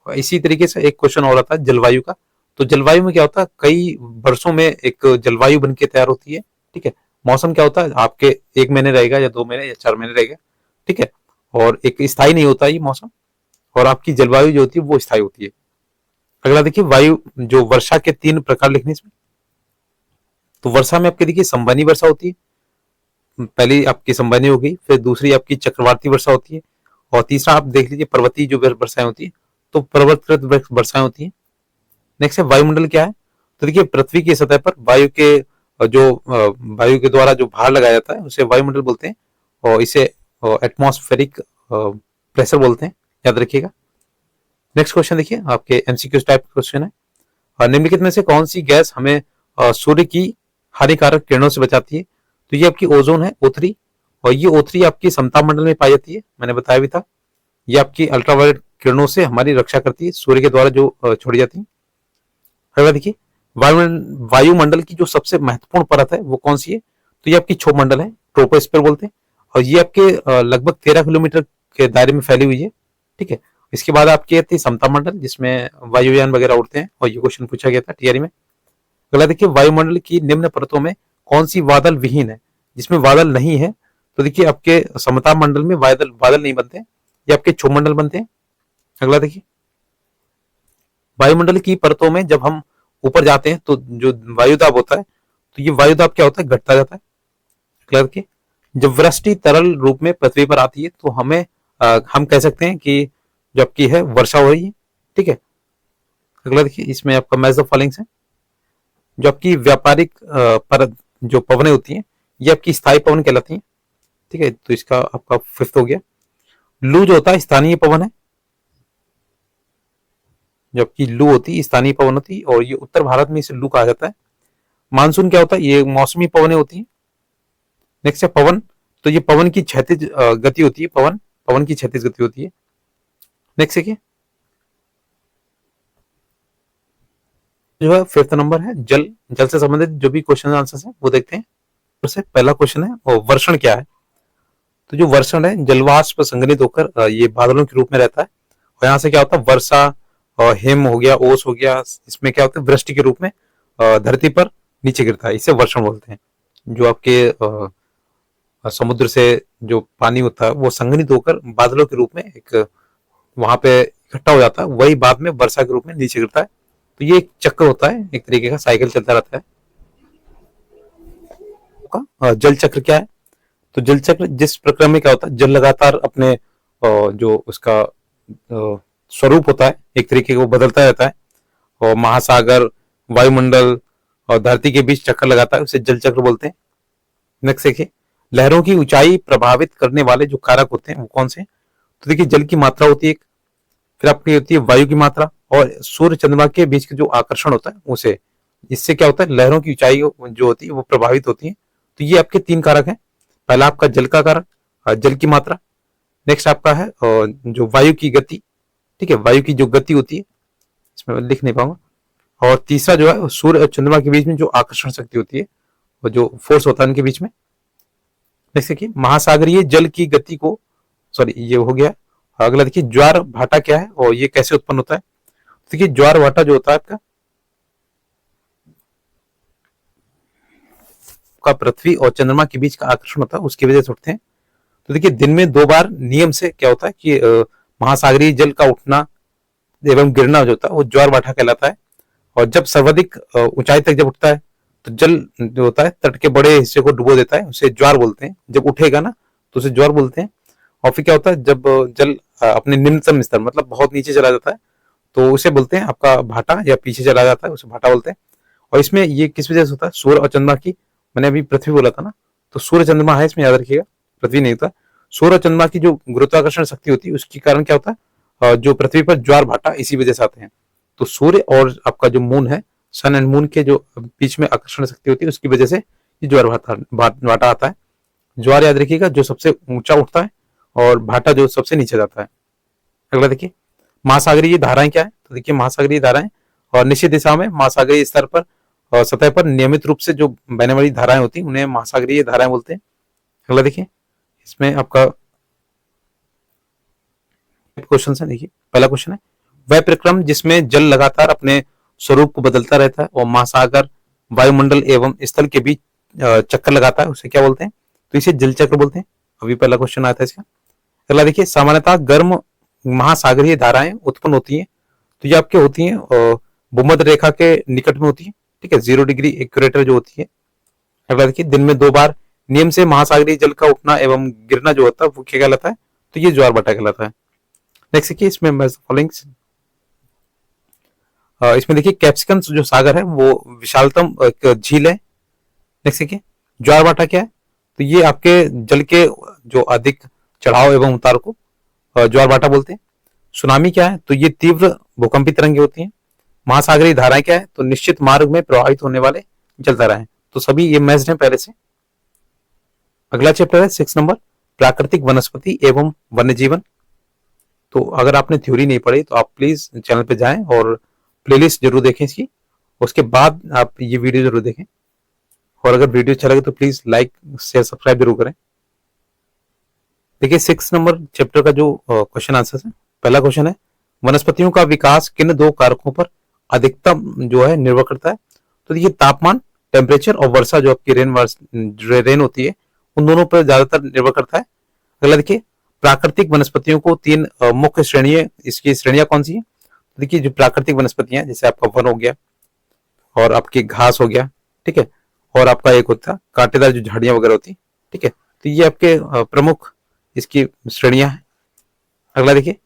और इसी तरीके से एक क्वेश्चन और आता है जलवायु का, तो जलवायु में क्या होता है कई वर्षों में एक जलवायु बन के तैयार होती है, ठीक है। मौसम क्या होता है आपके 1 महीने रहेगा या 2 महीने या 4 महीने रहेगा, ठीक है, और एक स्थायी नहीं होता ये मौसम, और आपकी जलवायु जो होती है वो स्थायी होती है। अगला देखिए वायु जो वर्षा के 3 प्रकार लिखने इसमें, तो वर्षा में आपके देखिए संवहनी वर्षा होती है, पहली आपकी संवहनी हो गई, फिर दूसरी आपकी चक्रवाती वर्षा होती है, और तीसरा आप देख लीजिए पर्वतीय जो वर्षाएं होती है, तो पर्वतकृत वर्षाएं होती है। नेक्स्ट है वायुमंडल क्या है, तो देखिए पृथ्वी की सतह पर वायु के जो वायु के द्वारा जो भार लगाया जाता है उसे वायुमंडल बोलते हैं, और इसे एटमॉस्फेरिक प्रेशर बोलते हैं, याद रखिएगा। नेक्स्ट क्वेश्चन देखिए आपके MCQ टाइप क्वेश्चन है, और निम्नलिखित में से कौन सी गैस हमें सूर्य की हानिकारक किरणों से बचाती है, तो ये आपकी ओजोन है, O3, और ये O3 आपकी समताप मंडल में पाई जाती है, मैंने बताया भी था। ये आपकी अल्ट्रावायलेट किरणों से हमारी रक्षा करती है, सूर्य के द्वारा जो छोड़ी जाती है। अगला देखिए वायुमंडल की जो सबसे महत्वपूर्ण परत है वो कौन सी है, तो ये आपकी क्षोभ मंडल है, ट्रोपोस्फीयर बोलते हैं, और ये आपके लगभग 13 किलोमीटर के दायरे में फैली हुई है, ठीक है। इसके बाद आपकी आती है समताप मंडल जिसमें वायुयान वगैरह उड़ते हैं, और ये क्वेश्चन पूछा गया था TRE में। अगला देखिए वायुमंडल की निम्न परतों में कौन सी बादल विहीन है, जिसमें बादल नहीं है, तो देखिए आपके समताप मंडल में बादल नहीं बनते, ये आपके क्षोभ मंडल बनते हैं। अगला देखिए वायुमंडल की परतों में जब हम ऊपर जाते हैं तो जो वायुदाब होता है, तो ये वायुदाब क्या होता है घटता जाता है। अगला देखिए जब वृष्टि तरल रूप में पृथ्वी पर आती है तो हम कह सकते हैं कि जो आपकी है वर्षा हो रही है, ठीक है। अगला देखिए इसमें आपका मैच द फॉलोइंग्स है, जो आपकी व्यापारिक परत जो पवनें होती हैं ये आपकी स्थायी पवन कहलाती हैं, ठीक है। तो इसका आपका फिफ्थ हो गया। लू जो होता है स्थानीय पवन है, जो आपकी लू होती है स्थानीय पवन होती है, और ये उत्तर भारत में इसे लू कहा जाता है। मानसून क्या होता है, ये मौसमी पवनें होती हैं। नेक्स्ट है पवन, तो ये पवन की क्षैतिज गति होती है, पवन की क्षैतिज गति होती है। नेक्स्ट है जो है फिफ्थ नंबर है जल से संबंधित जो भी क्वेश्चन आंसर है वो देखते हैं। उससे पहला क्वेश्चन है और वर्षण क्या है, तो जो वर्षण है जलवाष्प संघनित होकर ये बादलों के रूप में रहता है, और यहाँ से क्या होता है वर्षा और हिम हो गया, ओस हो गया, इसमें क्या होता है वृष्टि के रूप में धरती पर नीचे गिरता है, इसे वर्षण बोलते हैं। जो आपके समुद्र से जो पानी होता है वो संघनित होकर बादलों के रूप में एक वहां पे इकट्ठा हो जाता है, वही बाद में वर्षा के रूप में नीचे गिरता है, तो ये एक चक्र होता है, एक तरीके का साइकिल चलता रहता है जल चक्र क्या है? तो जल चक्र जिस प्रक्रिया में क्या होता है, जल लगातार अपने जो उसका स्वरूप होता है एक तरीके का वो बदलता रहता है और महासागर, वायुमंडल और धरती के बीच चक्कर लगाता है, उसे जल चक्र बोलते हैं। नेक्स्ट देखिए, लहरों की ऊंचाई प्रभावित करने वाले जो कारक होते हैं वो कौन से? तो देखिए, जल की मात्रा होती है, फिर आपकी होती है वायु की मात्रा और सूर्य चंद्रमा के बीच के जो आकर्षण होता है उसे, इससे क्या होता है, लहरों की ऊंचाई जो होती है वो प्रभावित होती है। तो ये आपके 3 कारक हैं। पहला आपका जल का कारक, जल की मात्रा। नेक्स्ट आपका है जो वायु की गति, ठीक है, वायु की जो गति होती है, इसमें मैं लिख नहीं पाऊंगा। और तीसरा जो है सूर्य और चंद्रमा के बीच में जो आकर्षण शक्ति होती है, और जो फोर्स होता है उनके बीच में। जैसे कि महासागरीय जल की गति को, सॉरी ये हो गया। अगला देखिए, ज्वार भाटा क्या है और ये कैसे उत्पन्न होता है? देखिए, ज्वार भाटा जो होता है आपका पृथ्वी और चंद्रमा के बीच का आकर्षण होता है, उसकी वजह से उठते हैं। तो देखिए, दिन में 2 बार नियम से क्या होता है कि महासागरीय जल का उठना एवं गिरना जो होता है वो ज्वार भाटा कहलाता है। और जब सर्वाधिक ऊंचाई तक जब उठता है तो जल जो होता है तट के बड़े हिस्से को डुबो देता है, उसे ज्वार बोलते हैं। जब उठेगा ना तो उसे ज्वार बोलते हैं। और फिर क्या होता है, जब जल अपने निम्नतम स्तर मतलब बहुत नीचे चला जाता है तो उसे बोलते हैं आपका भाटा, या पीछे चला जाता है उसे भाटा बोलते हैं। और इसमें ये किस वजह से होता है, सूर्य और चंद्रमा की, मैंने अभी पृथ्वी बोला था ना, तो सूर्य चंद्रमा है इसमें, याद रखिएगा, पृथ्वी नहीं होता। सूर्य और चंद्रमा की जो गुरुत्वाकर्षण शक्ति होती है उसके कारण क्या होता है, जो पृथ्वी पर ज्वार भाटा इसी वजह से आते हैं। तो सूर्य और आपका जो मून है, सन एंड मून के जो बीच में आकर्षण शक्ति होती है उसकी वजह से ये ज्वार भाटा आता है। ज्वार याद रखिएगा जो सबसे ऊंचा उठता है और भाटा जो सबसे नीचे जाता है। अगला देखिए, महासागरीय धाराएं क्या है? तो देखिए, महासागरीय धाराएं और निश्चित दिशा में महासागरीय स्तर पर और सतह पर नियमित रूप से जो बहने वाली धाराएं होती हैं उन्हें महासागरीय धाराएं बोलते हैं। अगला देखिए, इसमें आपका क्वेश्चन है। देखिए, पहला क्वेश्चन है, वह प्रक्रम जिसमें जल लगातार अपने स्वरूप को बदलता रहता है और महासागर, वायुमंडल एवं स्थल के बीच चक्कर लगाता है, उसे क्या बोलते हैं? तो इसे जल चक्र बोलते हैं। अभी पहला क्वेश्चन आता है इसका। अगला देखिए, सामान्यतः गर्म महासागरीय धाराएं उत्पन्न होती हैं, तो ये आपके होती हैं भूमध्य रेखा के निकट में होती है, ठीक है, 0 डिग्री इक्वेटर जो होती है। अगला देखिए, दिन में 2 बार नियम से महासागरीय जल का उठना एवं गिरना जो होता है वो क्या कहलाता है? तो ये ज्वार भाटा कहलाता है। नेक्स्ट देखिए, इसमें फॉलोइंग, इसमें देखिए कैप्सिकम जो सागर है वो विशालतम एक झील है। नेक्स्ट देखिए, ज्वार भाटा क्या है? तो ये आपके जल के जो अधिक चढ़ाव एवं उतार को ज्वार भाटा बोलते हैं। सुनामी क्या है? तो ये तीव्र भूकंपी तरंगे होती हैं। महासागरीय धाराएं क्या है? तो निश्चित मार्ग में प्रवाहित होने वाले जल धाराएं। तो सभी ये मैच्ड हैं पहले से। अगला चैप्टर है 6 नंबर, प्राकृतिक वनस्पति एवं वन्य जीवन। तो अगर आपने थ्योरी नहीं पढ़ी तो आप प्लीज चैनल पे जाएं और प्लेलिस्ट जरूर देखें इसकी, उसके बाद आप ये वीडियो जरूर देखें। और अगर वीडियो अच्छा लगे तो प्लीज लाइक शेयर सब्सक्राइब जरूर करें। देखिए, 6 नंबर चैप्टर का जो क्वेश्चन आंसर है, पहला क्वेश्चन है, वनस्पतियों का विकास किन 2 कारकों पर अधिकतम जो है निर्भर करता है? तो देखिए, तापमान, टेम्परेचर और वर्षा जो आपकी रेन होती है उन दोनों पर ज्यादातर निर्भर करता है। अगला देखिए, प्राकृतिक वनस्पतियों को 3 मुख्य श्रेणी है, इसकी श्रेणियां कौन सी है? तो देखिए, जो प्राकृतिक वनस्पतियां जैसे आपका वन हो गया और आपकी घास हो गया, ठीक है, और आपका एक होता है कांटेदार जो झाड़ियां वगैरह होती, ठीक है, तो ये आपके प्रमुख इसकी श्रेणियां हैं। अगला देखिए,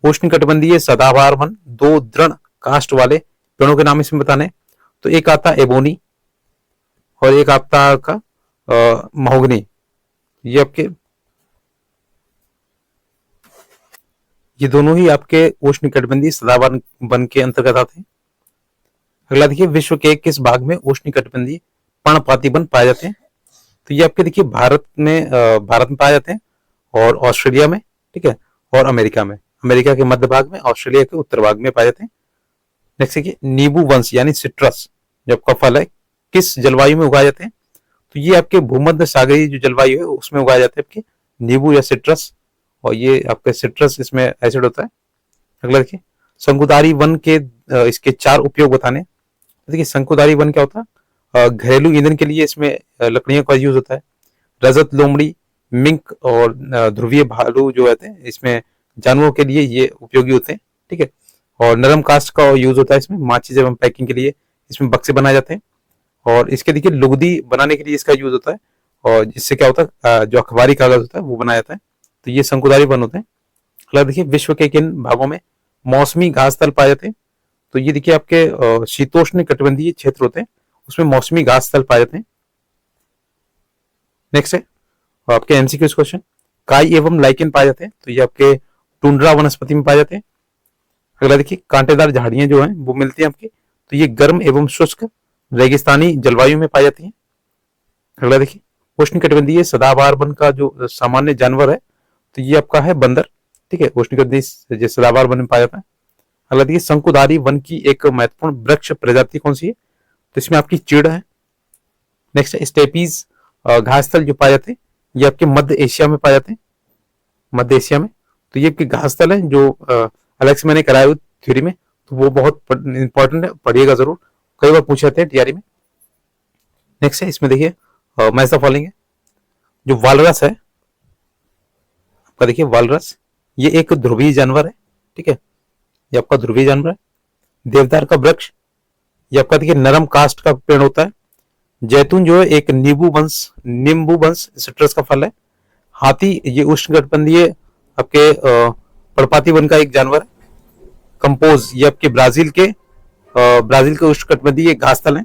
उष्णकटिबंधीय सदाबहार वन 2 दृढ़ काष्ठ वाले पेड़ों के नाम इसमें बताने। तो एक आता एबोनी और एक आता का महोगनी। ये आपके, ये दोनों ही आपके उष्णकटिबंधीय सदाबहार वन के अंतर्गत आते हैं। अगला देखिए, विश्व के किस भाग में उष्णकटिबंधीय पर्णपाती वन पाए जाते हैं? तो ये आपके देखिए भारत में पाए जाते हैं और ऑस्ट्रेलिया में, ठीक है, और अमेरिका में। अमेरिका के मध्य भाग में, ऑस्ट्रेलिया के उत्तर भाग में पाए जाते हैं। नेक्स्ट देखिए, नींबू वंश यानी सिट्रस जो आपका फल है किस जलवायु में उगाए जाते हैं? तो ये आपके भूमध्य सागरीय जो जलवायु है उसमें उगाए जाते हैं आपके नींबू या सिट्रस, और ये आपका सिट्रस इसमें एसिड होता है। अगला देखिए, शंकुधारी वन के इसके 4 उपयोग बताने। देखिए, शंकुधारी वन क्या होता है? घरेलू ईंधन के लिए इसमें लकड़ियों का यूज होता है। रजत लोमड़ी, मिंक और ध्रुवीय भालू जो होते हैं इसमें जानवरों के लिए ये उपयोगी होते हैं, ठीक है। और नरम कास्ट का यूज होता है इसमें, माचिस एवं पैकिंग के लिए इसमें बक्से बनाए जाते हैं। और इसके देखिए लुगदी बनाने के लिए इसका यूज होता है, और इससे क्या होता है जो अखबारी कागज होता है वो बनाया जाता है। तो ये शंकुधारी वन होते हैं। अगला देखिए विश्व के किन भागों में मौसमी घास तल पाए जाते हैं? तो ये देखिए आपके शीतोष्ण कटिबंधीय क्षेत्र होते हैं, उसमें मौसमी घास तल पाए जाते हैं। नेक्स्ट है आपके एमसीक्यू क्वेश्चन, काई एवं लाइकेन पाए जाते हैं? तो ये आपके टुंड्रा वनस्पति में पाए जाते हैं। अगला देखिए कांटेदार झाड़ियां जो हैं वो मिलती हैं आपकी, तो ये गर्म एवं शुष्क रेगिस्तानी जलवायु में पाई जाती हैं। अगला देखिए उष्णकटिबंधीय सदाबहार वन का जो सामान्य जानवर है, तो ये आपका है बंदर, ठीक है, उष्णकटिबंधीय सदाबहार वन में पाया जाता है। अगला देखिए शंकुधारी वन की एक महत्वपूर्ण वृक्ष प्रजाति कौन सी है? तो इसमें आपकी चीड़ है। नेक्स्ट स्टेपीज घास जो पाए जाते हैं, ये आपके मध्य एशिया में पाए जाते हैं, मध्य एशिया में। तो ये आपके घास है जो अलग से मैंने कराया थ्योरी में, तो वो बहुत इंपॉर्टेंट है, पढ़िएगा जरूर, कई बार पूछे जाते हैं टीआरई में। नेक्स्ट है इसमें देखिए मैच द फॉलोइंग है, जो वालरस है आपका, देखिए वालरस ये एक ध्रुवीय जानवर है, ठीक है, ये आपका ध्रुवीय जानवर है। देवदार का वृक्ष ये आपका देखिए नरम कास्ट का पेड़ होता है। जैतून जो है एक नींबू वंश सिट्रस का फल है। हाथी ये उष्णकटिबंधीय आपके पर्णपाती वन का एक जानवर है। कंपोज ये आपके ब्राजील के उष्णकटिबंधीय घास तल है।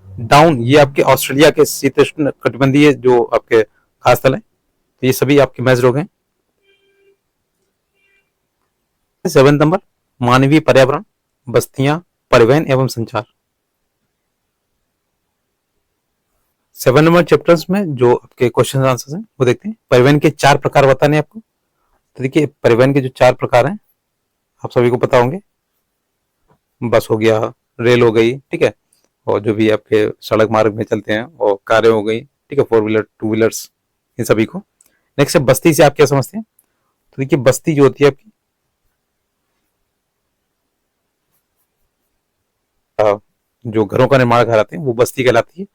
डाउन ये आपके ऑस्ट्रेलिया के शीतोष्ण कटिबंधीय जो आपके घास तल है। तो ये सभी आपके मैच रोग हैं। 7 नंबर मानवीय पर्यावरण, बस्तियां, परिवहन एवं संचार। 7 नंबर चैप्टर्स में जो आपके क्वेश्चन आंसर्स हैं वो देखते हैं। परिवहन के 4 प्रकार बताने आपको। तो देखिए परिवहन के जो 4 प्रकार हैं आप सभी को पता होंगे, बस हो गया, रेल हो गई, ठीक है, और जो भी आपके सड़क मार्ग में चलते हैं, और कारें हो गई, ठीक है, 4 व्हीलर 2 व्हीलर्स, इन सभी को। नेक्स्ट है बस्ती से आप क्या समझते हैं? तो देखिए बस्ती जो होती है आपकी जो घरों का निर्माण कराते हैं वो बस्ती कहलाती है।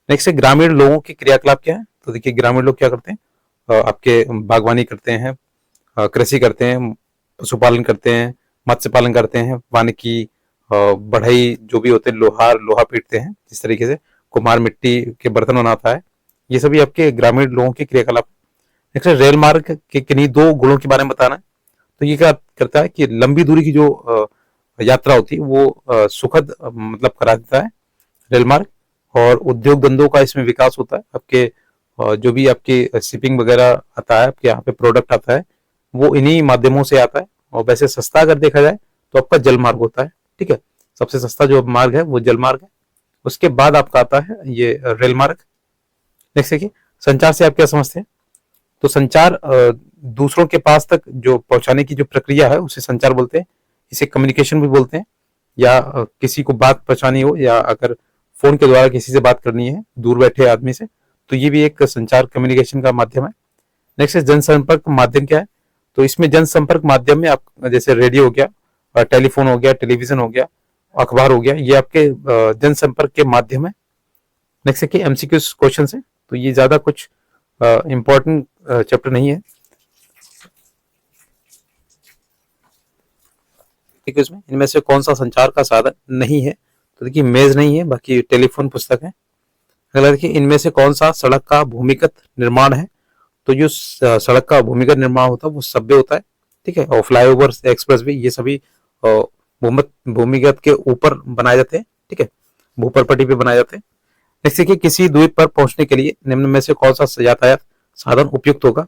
नेक्स्ट है ग्रामीण लोगों के क्रियाकलाप क्या है? तो देखिए ग्रामीण लोग क्या करते हैं, आपके बागवानी करते हैं, कृषि करते हैं, पशुपालन करते हैं, मत्स्य पालन करते हैं, वानिकी, बढ़ई जो भी होते हैं, लोहा पीटते हैं, जिस तरीके से कुम्हार मिट्टी के बर्तन बनाता है, ये सभी आपके ग्रामीण लोगों के क्रियाकलाप। नेक्स्ट रेल मार्ग के किन्हीं 2 गुणों के बारे में बताना है। तो ये क्या करता है कि लंबी दूरी की जो यात्रा होती है वो सुखद मतलब करा देता है रेल मार्ग, और उद्योग धंधों का इसमें विकास होता है। आपके जो भी आपकी शिपिंग वगैरह आता है, आपके यहाँ पे प्रोडक्ट आता है, वो इन्हीं माध्यमों से आता है। और वैसे सस्ता अगर देखा जाए तो आपका जल मार्ग होता है, ठीक है, सबसे सस्ता जो मार्ग है वो जल मार्ग है। उसके बाद आपका आता है ये रेल मार्ग। नेक्स्ट देखिए संचार से आप क्या समझते हैं? तो संचार दूसरों के पास तक जो पहुंचाने की जो प्रक्रिया है उसे संचार बोलते हैं, इसे कम्युनिकेशन भी बोलते हैं। या किसी को बात पहुंचानी हो, या अगर फोन के द्वारा किसी से बात करनी है दूर बैठे आदमी से, तो ये भी एक संचार कम्युनिकेशन का माध्यम है। नेक्स्ट है जनसंपर्क माध्यम क्या है? तो इसमें जनसंपर्क माध्यम में आप जैसे रेडियो हो गया, टेलीफोन हो गया, टेलीविजन हो गया, अखबार हो गया, ये आपके जनसंपर्क के माध्यम है। नेक्स्ट है कि एमसीक्यू क्वेश्चन है, तो ये ज्यादा कुछ इंपॉर्टेंट चैप्टर नहीं है। ठीक है, इसमें इनमें से कौन सा संचार का साधन नहीं है? तो देखिए मेज नहीं है, बाकी टेलीफोन पुस्तक है। अगला देखिए इनमें से कौन सा सड़क का भूमिगत निर्माण है? तो जो सड़क का भूमिगत निर्माण होता है वो सबवे होता है, ठीक है, और फ्लाईओवर, एक्सप्रेसवे, ये सभी भूमिगत के ऊपर बनाए जाते हैं, ठीक है, भूपर पट्टी पे बनाए जाते हैं। जैसे कि किसी द्वीप पर पहुंचने के लिए निम्न में से कौन सा यातायात साधन उपयुक्त होगा?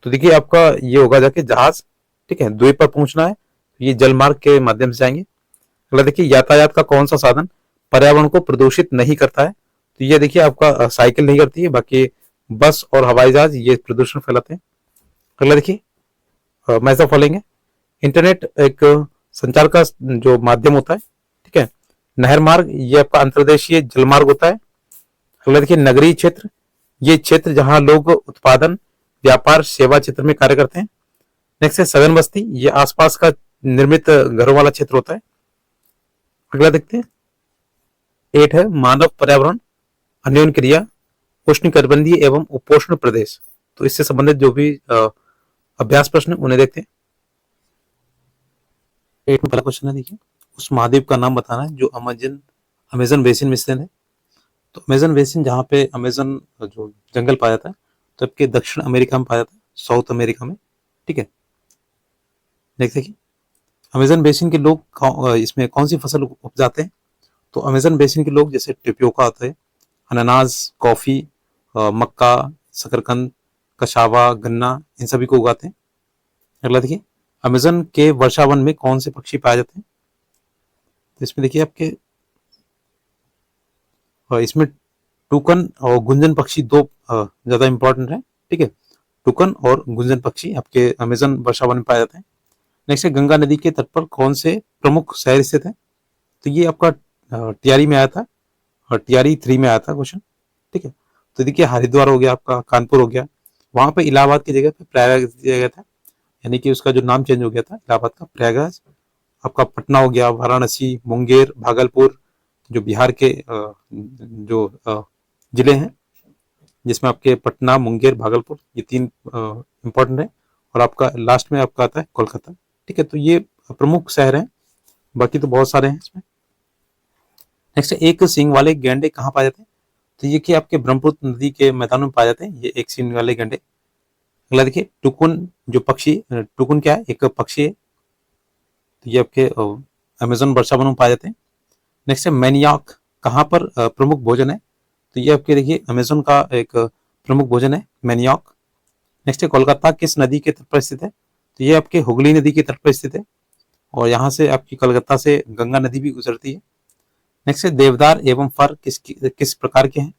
तो देखिए आपका ये होगा जाके जहाज, ठीक है, द्वीप पर पहुंचना है, ये जल मार्ग के माध्यम से जाएंगे। अगला देखिए यातायात का कौन सा साधन पर्यावरण को प्रदूषित नहीं करता है? तो ये देखिए आपका साइकिल नहीं करती है, बाकी बस और हवाई जहाज ये प्रदूषण फैलाते हैं। अगला देखिए मैच फॉलोइंग है, इंटरनेट एक संचार का जो माध्यम होता है, ठीक है, नहर मार्ग ये आपका अंतर्देशीय जल मार्ग होता है। अगला देखिए नगरीय क्षेत्र, ये क्षेत्र जहां लोग उत्पादन, व्यापार, सेवा क्षेत्र में कार्य करते हैं। नेक्स्ट है सघन बस्ती, ये आसपास का निर्मित घरों वाला क्षेत्र होता है। अगला देखते हैं 8 है मानव पर्यावरण अन्योन्य क्रिया, उष्णकटिबंधीय एवं उपोष्ण प्रदेश। तो इससे संबंधित जो भी अभ्यास प्रश्न उन्हें देखते हैं। एट में पहला क्वेश्चन है, देखिए उस महाद्वीप का नाम बताना है जो अमेजन अमेजन बेसिन में स्थित है। तो अमेजन बेसिन जहाँ पे अमेजन जो जंगल पाया जाता है, तो आपके दक्षिण अमेरिका में पाया जाता है, साउथ अमेरिका में। ठीक है, नेक्स्ट देखिए अमेजन बेसिन के लोग इसमें कौन सी फसल उपजाते हैं। तो अमेजन बेसिन के लोग जैसे टिपियोका होता है, अनानास, कॉफी, मक्का, शकरकंद, कशावा, गन्ना, इन सभी को उगाते हैं। अगला देखिए अमेजन के वर्षावन में कौन से पक्षी पाए जाते हैं। तो इसमें देखिए आपके इसमें टुकन और गुंजन पक्षी दो ज्यादा इंपॉर्टेंट है। ठीक है, टुकन और गुंजन पक्षी आपके अमेजन वर्षावन में पाए जाते हैं। नेक्स्ट है गंगा नदी के तट पर कौन से प्रमुख शहर स्थित है। तो ये आपका टियारी में आया था, और टियारी 3 में आया था क्वेश्चन। ठीक है, तो देखिए हरिद्वार हो गया आपका, कानपुर हो गया, वहां पे इलाहाबाद की जगह पे प्रयागराज दिया गया था, यानी कि उसका जो नाम चेंज हो गया था इलाहाबाद का प्रयागराज। आपका पटना हो गया, वाराणसी, मुंगेर, भागलपुर, जो बिहार के जो जिले हैं, जिसमें आपके पटना, मुंगेर, भागलपुर, ये 3 इंपॉर्टेंट है। और आपका लास्ट में आपका आता है कोलकाता। ठीक है, तो ये प्रमुख शहर हैं, बाकी तो बहुत सारे हैं इसमें। नेक्स्ट एक सींग वाले गैंडे कहाँ पाए जाते हैं। तो ये कि आपके ब्रह्मपुत्र नदी के मैदानों में पाए जाते हैं ये एक सींग वाले गैंडे। अगला देखिए टुकुन, जो पक्षी, टुकुन क्या है, एक पक्षी है, तो ये आपके अमेजन वर्षावन में पाए जाते हैं। नेक्स्ट है मैनियाक, कहाँ पर प्रमुख भोजन है। तो ये आपके देखिए अमेजन का एक प्रमुख भोजन है मैनियाक। नेक्स्ट है कोलकाता किस नदी के तट पर स्थित है। तो ये आपके हुगली नदी के तट पर स्थित है, और यहाँ से आपकी कोलकाता से गंगा नदी भी गुजरती है। नेक्स्ट है देवदार एवं फर किस प्रकार के हैं।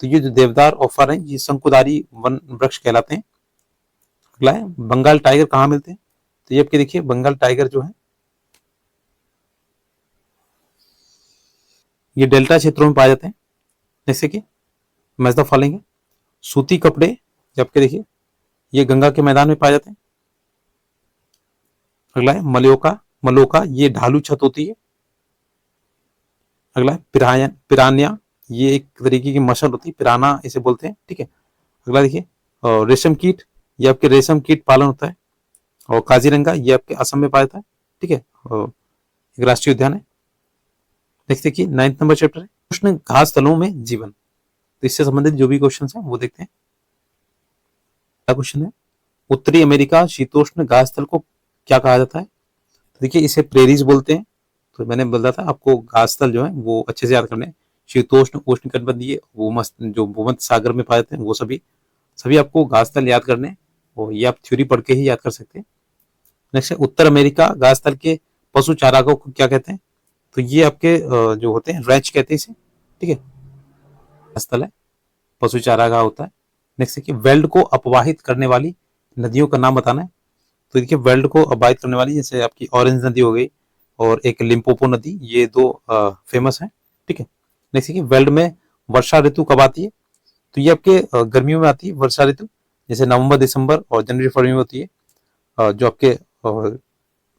तो ये जो देवदार और फर हैं ये शंकुधारी वन वृक्ष कहलाते हैं। अगला है बंगाल टाइगर कहाँ मिलते हैं। तो ये आपके देखिए बंगाल टाइगर जो है ये डेल्टा क्षेत्रों में पाए जाते हैं, जैसे कि मैच द फॉलोइंग है। सूती कपड़े ये आपके देखिए ये गंगा के मैदान में पाए जाते हैं। अगला है मलयोका, मलोका ये ढालू छत होती है। अगला है पिरानिया, ये एक तरीके की मछली होती है, पिराना इसे बोलते हैं। ठीक है, अगला देखिए रेशम कीट, ये आपके रेशम कीट पालन होता है। और काजीरंगा ये आपके असम में पाया जाता है। ठीक है, एक राष्ट्रीय उद्यान है। नेक्स्ट देखिए 9th नंबर चैप्टर है उष्ण घास तलों में जीवन। तो इससे संबंधित जो भी क्वेश्चन है वो देखते हैं। पहला क्वेश्चन है उत्तरी अमेरिका शीतोष्ण घास तल को क्या कहा जाता है। तो देखिए इसे प्रेरीज बोलते हैं। तो मैंने बोला था आपको घास तल जो है वो अच्छे से याद करने हैं। शीतोष्ण, उष्ण कटिबंधीय, जो भूमध्य सागर में पाए जाते हैं वो सभी सभी आपको घास तल याद करने हैं, और ये आप थ्योरी पढ़ के ही याद कर सकते हैं। नेक्स्ट है उत्तर अमेरिका घास तल के पशु चारागाह को क्या कहते हैं। तो ये आपके जो होते हैं रैंच कहते हैं इसे। ठीक है, घास तल है, पशु चारागाह होता है। नेक्स्ट देखिए वेल्ड को अपवाहित करने वाली नदियों का नाम बताना है। तो देखिए वेल्ड को अपवाहित करने वाली जैसे आपकी ऑरेंज नदी हो गई और एक लिम्पोपो नदी, ये दो फेमस है। ठीक है, नेक्स्ट देखिए वेल्ड में वर्षा ऋतु कब आती है। तो ये आपके गर्मियों में आती है वर्षा ऋतु, जैसे नवंबर, दिसंबर और जनवरी, फरवरी में होती है। जो आपके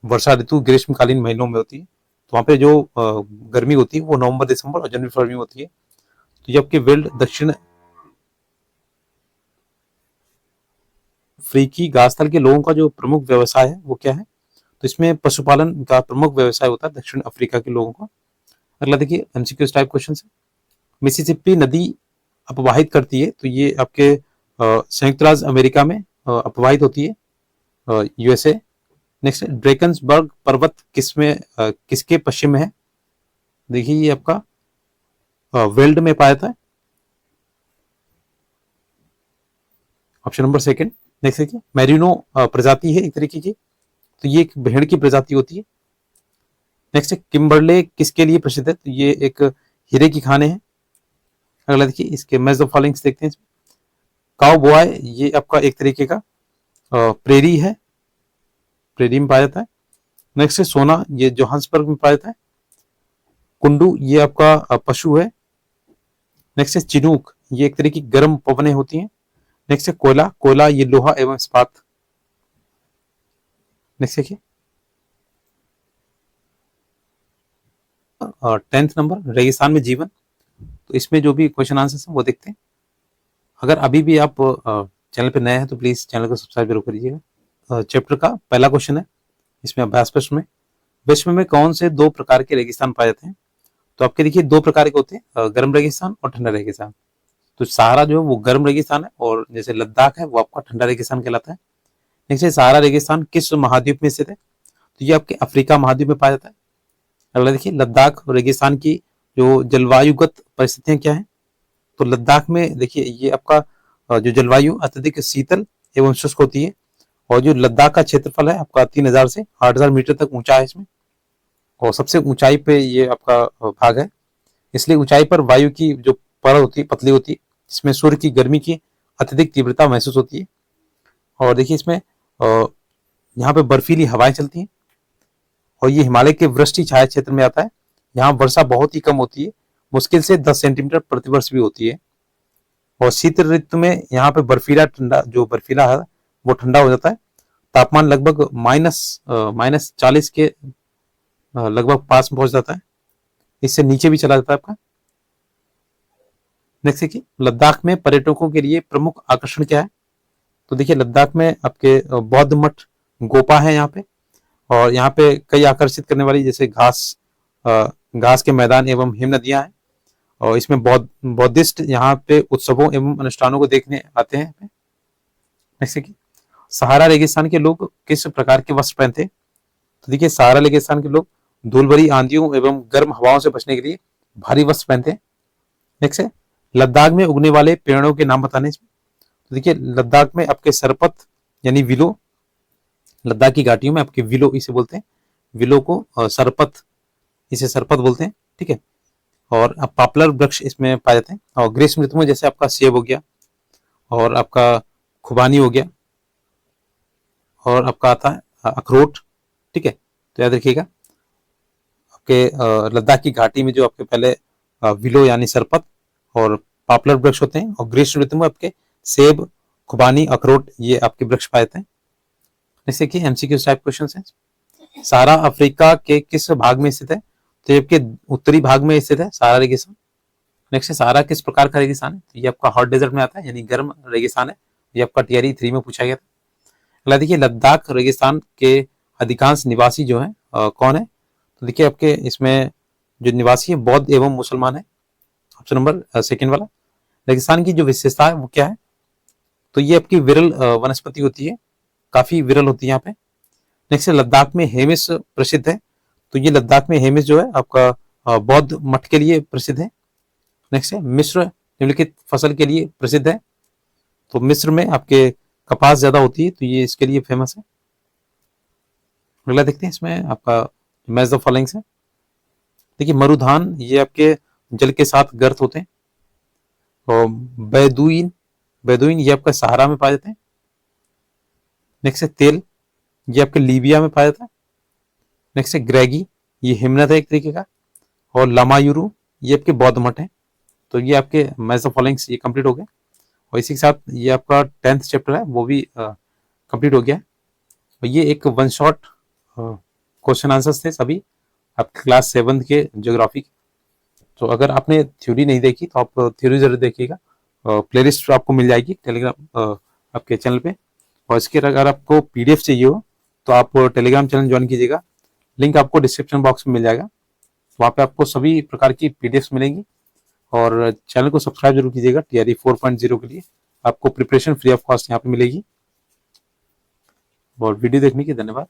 वर्षा ऋतु ग्रीष्मकालीन महीनों में होती है। तो वहाँ पे जो गर्मी होती है वो नवंबर, दिसंबर और जनवरी, फरवरी में होती है। तो ये आपके वेल्ड दक्षिण अफ्रीकी घास तल के लोगों का जो प्रमुख व्यवसाय है वो क्या है। तो इसमें पशुपालन का प्रमुख व्यवसाय होता है दक्षिण अफ्रीका के लोगों का। अगला देखिए एमसीक्यू टाइप क्वेश्चन है। मिसिसिपी नदी अपवाहित करती है। तो ये आपके संयुक्त राज्य अमेरिका में अपवाहित होती है, यूएसए। नेक्स्ट ड्रेकन्सबर्ग पर्वत किसके पश्चिम में है। देखिए ये आपका वेल्ड में पाया था, ऑप्शन नंबर सेकंड। नेक्स्ट देखिए मेरिनो प्रजाति है एक तरीके की, तो ये एक भेड़ की प्रजाति होती है। नेक्स्ट किम्बरले किसके लिए प्रसिद्ध है। तो ये एक हीरे की खाने हैं। अगला देखिए इसके मैच द फॉलोइंग्स देखते हैं। काउ बॉय ये आपका एक तरीके का प्रेरी है, प्रेरी में पाया जाता है। नेक्स्ट है सोना, ये जोहान्सबर्ग में पाया जाता है। कुंडू ये आपका पशु है। नेक्स्ट है चिनूक, ये एक तरह की गर्म पवनें होती हैं। नेक्स्ट है कोयला, कोयला ये लोहा एवं इस्पात। नेक्स्ट देखिए 10th नंबर रेगिस्तान में जीवन। तो इसमें जो भी क्वेश्चन आंसर है वो देखते हैं। अगर अभी भी आप चैनल पे नए हैं तो प्लीज चैनल को सब्सक्राइब जरूर करिएगा। चैप्टर का पहला क्वेश्चन है इसमें अभ्यास प्रश्न में, विश्व में कौन से दो प्रकार के रेगिस्तान पाए जाते हैं? तो आपके देखिए दो प्रकार के होते हैं, गर्म रेगिस्तान और ठंडा रेगिस्तान। तो सहारा जो है वो गर्म रेगिस्तान है, और जैसे लद्दाख है वो आपका ठंडा रेगिस्तान कहलाता है। नेक्स्ट है, सहारा रेगिस्तान किस महाद्वीप में स्थित है? तो ये आपके अफ्रीका महाद्वीप में पाया जाता है। अगला देखिए, लद्दाख रेगिस्तान की जो जलवायुगत परिस्थितियां क्या है? तो लद्दाख में देखिए ये आपका जो जलवायु अत्यधिक शीतल एवं शुष्क होती है, और जो लद्दाख का क्षेत्रफल है आपका 3000 से 8000 मीटर तक ऊंचा है इसमें, और सबसे ऊंचाई पे ये आपका भाग है। इसलिए ऊंचाई पर वायु की जो परत होती है पतली होती है, जिसमें सूर्य की गर्मी की अत्यधिक तीव्रता महसूस होती है। और देखिए इसमें यहाँ पे बर्फीली हवाएं चलती हैं, और ये हिमालय के वृष्टि छाया क्षेत्र में आता है। यहाँ वर्षा बहुत ही कम होती है, मुश्किल से 10 सेंटीमीटर प्रतिवर्ष भी होती है। और शीत ऋतु में यहाँ पे बर्फीला ठंडा जो बर्फीला है वो ठंडा हो जाता है। तापमान लगभग माइनस 40 के लगभग पास पहुंच जाता है, इससे नीचे भी चला जाता है आपका। नेक्स्ट देखिए, लद्दाख में पर्यटकों के लिए प्रमुख आकर्षण क्या है? तो देखिए लद्दाख में आपके बौद्ध मठ गोपा है यहाँ पे, और यहाँ पे कई आकर्षित करने वाली जैसे घास के मैदान एवं हिम नदियां हैं, और इसमें बौद्धिस्ट यहाँ पे उत्सवों एवं अनुष्ठानों को देखने आते हैं। नेक्स्ट देखिए, सहारा रेगिस्तान के लोग किस प्रकार के वस्त्र पहनते हैं? तो देखिए सहारा रेगिस्तान के लोग धूल भरी आंधियों एवं गर्म हवाओं से बचने के लिए भारी वस्त्र पहनते हैं। नेक्स्ट है, लद्दाख में उगने वाले पेड़ों के नाम बताने इसमें। तो देखिए लद्दाख में आपके सरपत यानी विलो, लद्दाख की घाटियों में आपके विलो इसे बोलते हैं, विलो को सरपत, इसे सरपत बोलते हैं, ठीक है। और पॉपुलर वृक्ष इसमें पाए जाते हैं। और ग्रीष्म ऋतु में जैसे आपका सेब हो गया, और आपका खुबानी हो गया, और आपका आता है अखरोट, ठीक है। तो याद रखिएगा आपके लद्दाख की घाटी में जो आपके पहले विलो यानी सरपत और पॉपुलर वृक्ष होते हैं, और ग्रीष्म ऋतु में आपके सेब, खुबानी, अखरोट ये आपके वृक्ष पाए जाते हैं। जैसे कि एमसीक्यू टाइप क्वेश्चन है। सहारा अफ्रीका के किस भाग में स्थित है? तो ये आपके उत्तरी भाग में स्थित है सहारा रेगिस्तान। नेक्स्ट है, सहारा किस प्रकार का रेगिस्तान है? तो ये आपका हॉट डेजर्ट में आता है, यानी गर्म रेगिस्तान है। ये आपका टियरी 3 में पूछा गया था। अगला देखिए, लद्दाख रेगिस्तान के अधिकांश निवासी जो है कौन है? तो देखिए आपके इसमें जो निवासी है बौद्ध एवं मुसलमान है। ऑप्शन नंबर सेकेंड वाला। रेगिस्तान की जो विशेषता है वो क्या है? तो ये आपकी विरल वनस्पति होती है, काफी विरल होती है यहाँ पे। नेक्स्ट है, लद्दाख में हेमिस प्रसिद्ध है। तो ये लद्दाख में हेमिस जो है आपका बौद्ध मठ के लिए प्रसिद्ध है। नेक्स्ट है, मिस्र निम्नलिखित फसल के लिए प्रसिद्ध है। तो मिस्र में आपके कपास ज्यादा होती है, तो ये इसके लिए फेमस है। अगला देखते हैं इसमें आपका मैच द फॉलोइंग्स है। देखिए मरुधान ये आपके जल के साथ गर्त होते हैं, और बेदुइन ये आपका सहारा में पाए जाते हैं। नेक्स्ट है, तेल ये आपके लीबिया में पाया जाता है। नेक्स्ट है, ग्रेगी ये हिमनद है एक तरीके का, और लामायुरू ये आपके बौद्ध मठ है। तो ये आपके मैच द फॉलोइंग्स ये कंप्लीट हो गए, और इसी के साथ ये आपका 10th चैप्टर है वो भी कंप्लीट हो गया है। और ये एक वन शॉट क्वेश्चन आंसर्स थे सभी आपके क्लास 7th के ज्योग्राफी। तो अगर आपने थ्योरी नहीं देखी तो आप थ्योरी जरूर देखिएगा, प्लेलिस्ट आपको मिल जाएगी टेलीग्राम आपके चैनल पे। और इसके अगर आपको पीडीएफ चाहिए हो तो आप टेलीग्राम चैनल ज्वाइन कीजिएगा, लिंक आपको डिस्क्रिप्शन बॉक्स में मिल जाएगा। वहाँ पे आपको सभी प्रकार की पीडीएफ मिलेंगी, और चैनल को सब्सक्राइब जरूर कीजिएगा। टीआरई 4.0 के लिए आपको प्रिपरेशन फ्री ऑफ कॉस्ट यहाँ पे मिलेगी। और वीडियो देखने के धन्यवाद।